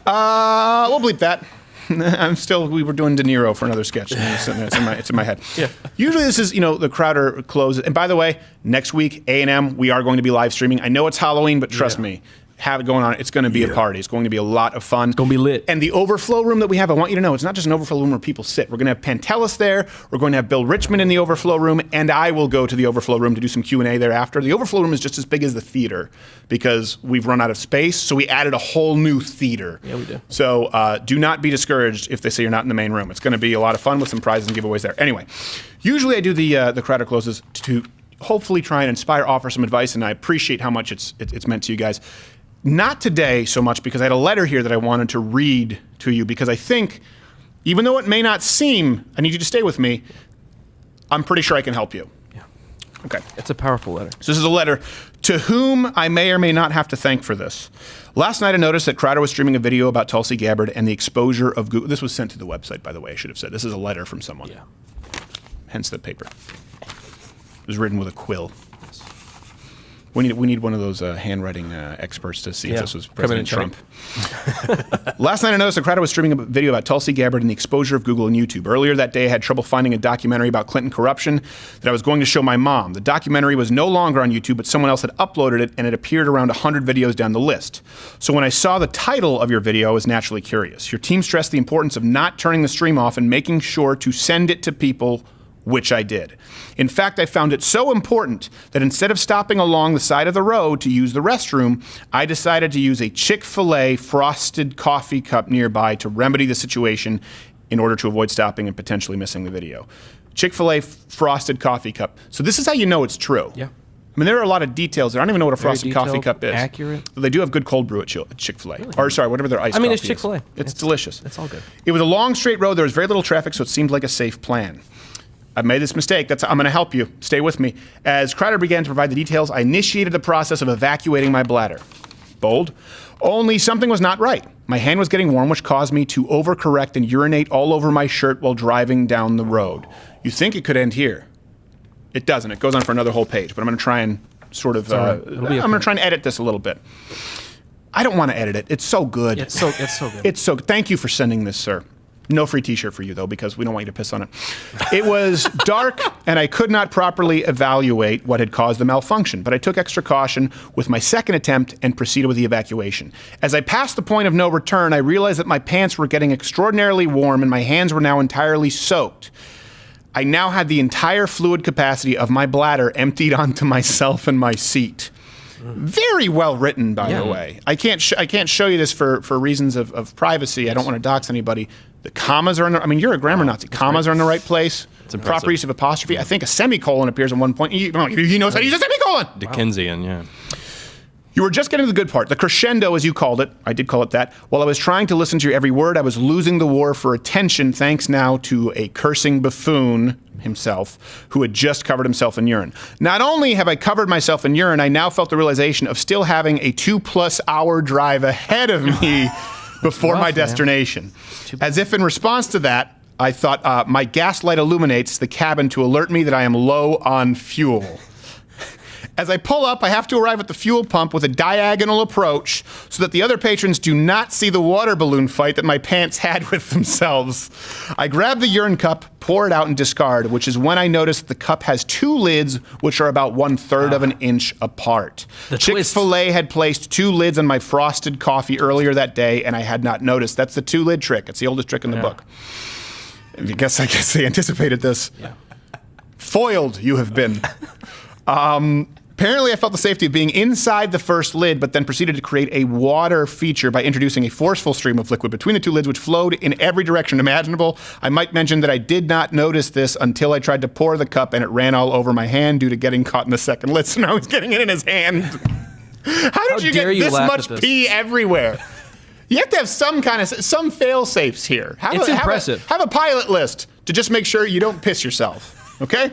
we'll bleep that. We were doing De Niro for another sketch. It's in my head. Yeah. Usually this is, the Crowder closes. And by the way, next week, A&M, we are going to be live streaming. I know it's Halloween, but trust me, have it going on. It's going to be a party. It's going to be a lot of fun. It's going to be lit. And the overflow room that we have, I want you to know, it's not just an overflow room where people sit. We're going to have Pantelis there. We're going to have Bill Richmond in the overflow room, and I will go to the overflow room to do some Q&A thereafter. The overflow room is just as big as the theater because we've run out of space, so we added a whole new theater. Yeah, we do. So do not be discouraged if they say you're not in the main room. It's going to be a lot of fun with some prizes and giveaways there. Anyway, usually I do the Crowder closes to hopefully try and inspire, offer some advice, and I appreciate how much it's meant to you guys. Not today so much because I had a letter here that I wanted to read to you because I think, even though it may not seem, I need you to stay with me, I'm pretty sure I can help you. Yeah. Okay. It's a powerful letter. So this is a letter to whom I may or may not have to thank for this. Last night I noticed that Crowder was streaming a video about Tulsi Gabbard and the exposure of Google. This was sent to the website, by the way, I should have said. This is a letter from someone. Yeah. Hence the paper. It was written with a quill. We need one of those handwriting experts to see if this was President Trump. Last night I noticed that Crowder was streaming a video about Tulsi Gabbard and the exposure of Google and YouTube. Earlier that day I had trouble finding a documentary about Clinton corruption that I was going to show my mom. The documentary was no longer on YouTube, but someone else had uploaded it and it appeared around 100 videos down the list. So when I saw the title of your video, I was naturally curious. Your team stressed the importance of not turning the stream off and making sure to send it to people, which I did. In fact, I found it so important that instead of stopping along the side of the road to use the restroom, I decided to use a Chick-fil-A frosted coffee cup nearby to remedy the situation in order to avoid stopping and potentially missing the video. Chick-fil-A frosted coffee cup. So this is how you know it's true. Yeah. I mean, there are a lot of details there. I don't even know what a frosted coffee cup is. Accurate. But they do have good cold brew at Chick-fil-A. Really? Or sorry, whatever their iced coffee is. It's Chick-fil-A. It's delicious. It's all good. It was a long straight road. There was very little traffic, so it seemed like a safe plan. I've made this mistake. I'm going to help you. Stay with me. As Crowder began to provide the details, I initiated the process of evacuating my bladder. bold. Only something was not right. My hand was getting warm, which caused me to overcorrect and urinate all over my shirt while driving down the road. You think it could end here. It doesn't. It goes on for another whole page, but I'm going to try and sort of, I'm going to try and edit this a little bit. I don't want to edit it. It's so good. It's so good. It's so, thank you for sending this, sir. No free t-shirt for you, though, because we don't want you to piss on it. It was dark, and I could not properly evaluate what had caused the malfunction, but I took extra caution with my second attempt and proceeded with the evacuation. As I passed the point of no return, I realized that my pants were getting extraordinarily warm, and my hands were now entirely soaked. I now had the entire fluid capacity of my bladder emptied onto myself and my seat. Very well written, by the way. I can't show you this for reasons of privacy. Yes. I don't want to dox anybody. The commas are in the, I mean, you're a grammar Nazi. Commas are in the right place. Proper use of apostrophe. I think a semicolon appears at one point. He knows how to use a semicolon. Dickensian, yeah. You were just getting to the good part, the crescendo, as you called it. I did call it that. While I was trying to listen to your every word, I was losing the war for attention, thanks now to a cursing buffoon himself, who had just covered himself in urine. Not only have I covered myself in urine, I now felt the realization of still having a 2+ hour drive ahead of me before my destination. As if in response to that, I thought my gas light illuminates the cabin to alert me that I am low on fuel. As I pull up, I have to arrive at the fuel pump with a diagonal approach so that the other patrons do not see the water balloon fight that my pants had with themselves. I grab the urine cup, pour it out, and discard, which is when I notice that the cup has 2 lids, which are about 1/3 of an inch apart. Chick-fil-A had placed 2 lids on my frosted coffee earlier that day, and I had not noticed. That's the 2-lid trick. It's the oldest trick in the book. I guess they anticipated this. Yeah. Foiled you have been. Apparently, I felt the safety of being inside the first lid, but then proceeded to create a water feature by introducing a forceful stream of liquid between the 2 lids, which flowed in every direction imaginable. I might mention that I did not notice this until I tried to pour the cup, and it ran all over my hand due to getting caught in the second lid. So now he's getting it in his hand. How did you get this much pee everywhere? You have to have some fail-safes here. It's impressive. Have a pilot list to just make sure you don't piss yourself, okay?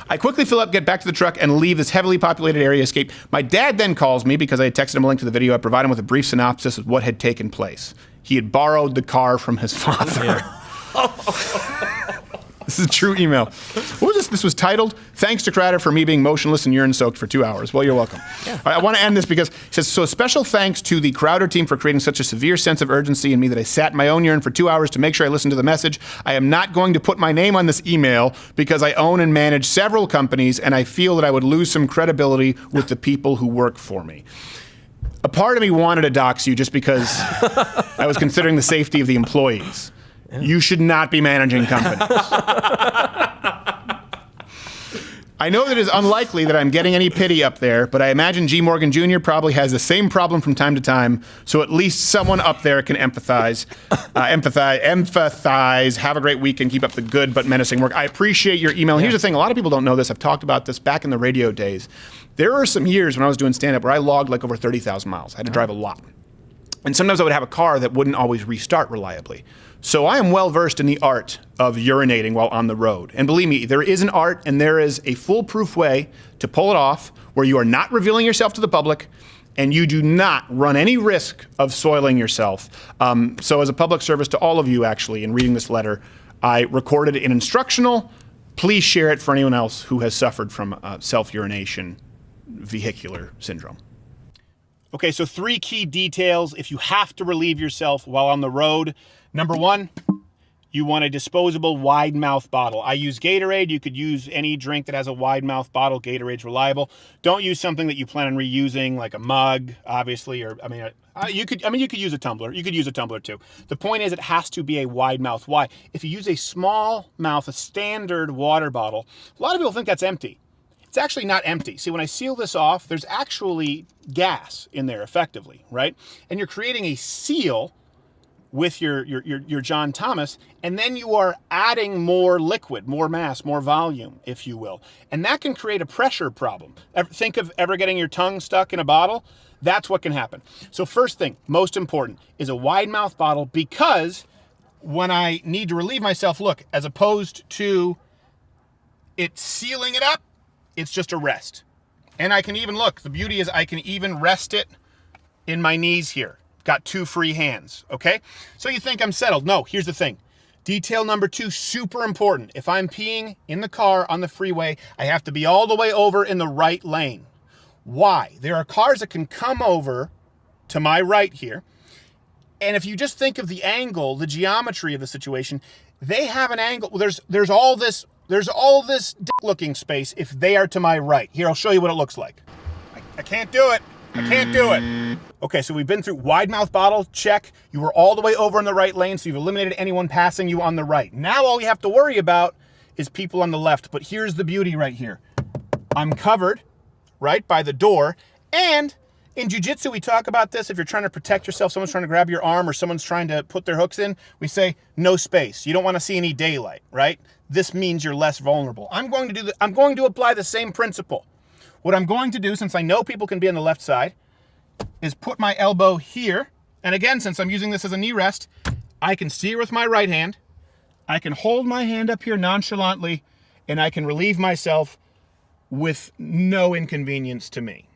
I quickly fill up, get back to the truck, and leave this heavily populated area escape. My dad then calls me because I had texted him a link to the video. I provide him with a brief synopsis of what had taken place. He had borrowed the car from his father. Yeah. This is a true email. What was this? This was titled, "Thanks to Crowder for me being motionless and urine-soaked for 2 hours." Well, you're welcome. Yeah. I want to end this because it says, so special thanks to the Crowder team for creating such a severe sense of urgency in me that I sat in my own urine for 2 hours to make sure I listened to the message. I am not going to put my name on this email because I own and manage several companies, and I feel that I would lose some credibility with the people who work for me. A part of me wanted to dox you just because I was considering the safety of the employees. You should not be managing companies. I know that it is unlikely that I'm getting any pity up there, but I imagine G. Morgan Jr. probably has the same problem from time to time, so at least someone up there can empathize. Have a great week and keep up the good but menacing work. I appreciate your email. Here's the thing. A lot of people don't know this. I've talked about this back in the radio days. There were some years when I was doing stand-up where I logged like over 30,000 miles. I had to drive a lot. And sometimes I would have a car that wouldn't always restart reliably. So I am well versed in the art of urinating while on the road. And believe me, there is an art and there is a foolproof way to pull it off where you are not revealing yourself to the public and you do not run any risk of soiling yourself. So as a public service to all of you, actually, in reading this letter, I recorded an instructional. Please share it for anyone else who has suffered from self-urination vehicular syndrome. Okay, so 3 key details if you have to relieve yourself while on the road. Number 1, you want a disposable wide mouth bottle. I use Gatorade. You could use any drink that has a wide mouth bottle. Gatorade's reliable. Don't use something that you plan on reusing, like a mug, obviously, or you could use a tumbler. You could use a tumbler too. The point is, it has to be a wide mouth. Why? If you use a small mouth, a standard water bottle, a lot of people think that's empty. It's actually not empty. See, when I seal this off, there's actually gas in there effectively, right? And you're creating a seal with your John Thomas, and then you are adding more liquid, more mass, more volume, if you will. And that can create a pressure problem. Think of ever getting your tongue stuck in a bottle? That's what can happen. So first thing, most important, is a wide mouth bottle, because when I need to relieve myself, look, as opposed to it sealing it up, it's just a rest. And I can even, look, the beauty is I can even rest it in my knees here. Got 2 free hands, okay? So you think I'm settled. No, here's the thing. Detail number 2, super important. If I'm peeing in the car on the freeway, I have to be all the way over in the right lane. Why? There are cars that can come over to my right here. And if you just think of the angle, the geometry of the situation, they have an angle. There's all this dick-looking space if they are to my right. Here, I'll show you what it looks like. I can't do it. I can't do it. Okay, so we've been through wide mouth bottle, check. You were all the way over in the right lane, so you've eliminated anyone passing you on the right. Now all you have to worry about is people on the left. But here's the beauty right here. I'm covered, right, by the door. And in jiu-jitsu, we talk about this. If you're trying to protect yourself, someone's trying to grab your arm or someone's trying to put their hooks in, we say no space. You don't want to see any daylight, right? This means you're less vulnerable. I'm going to apply the same principle. What I'm going to do, since I know people can be on the left side, is put my elbow here. And again, since I'm using this as a knee rest, I can steer with my right hand. I can hold my hand up here nonchalantly, and I can relieve myself with no inconvenience to me.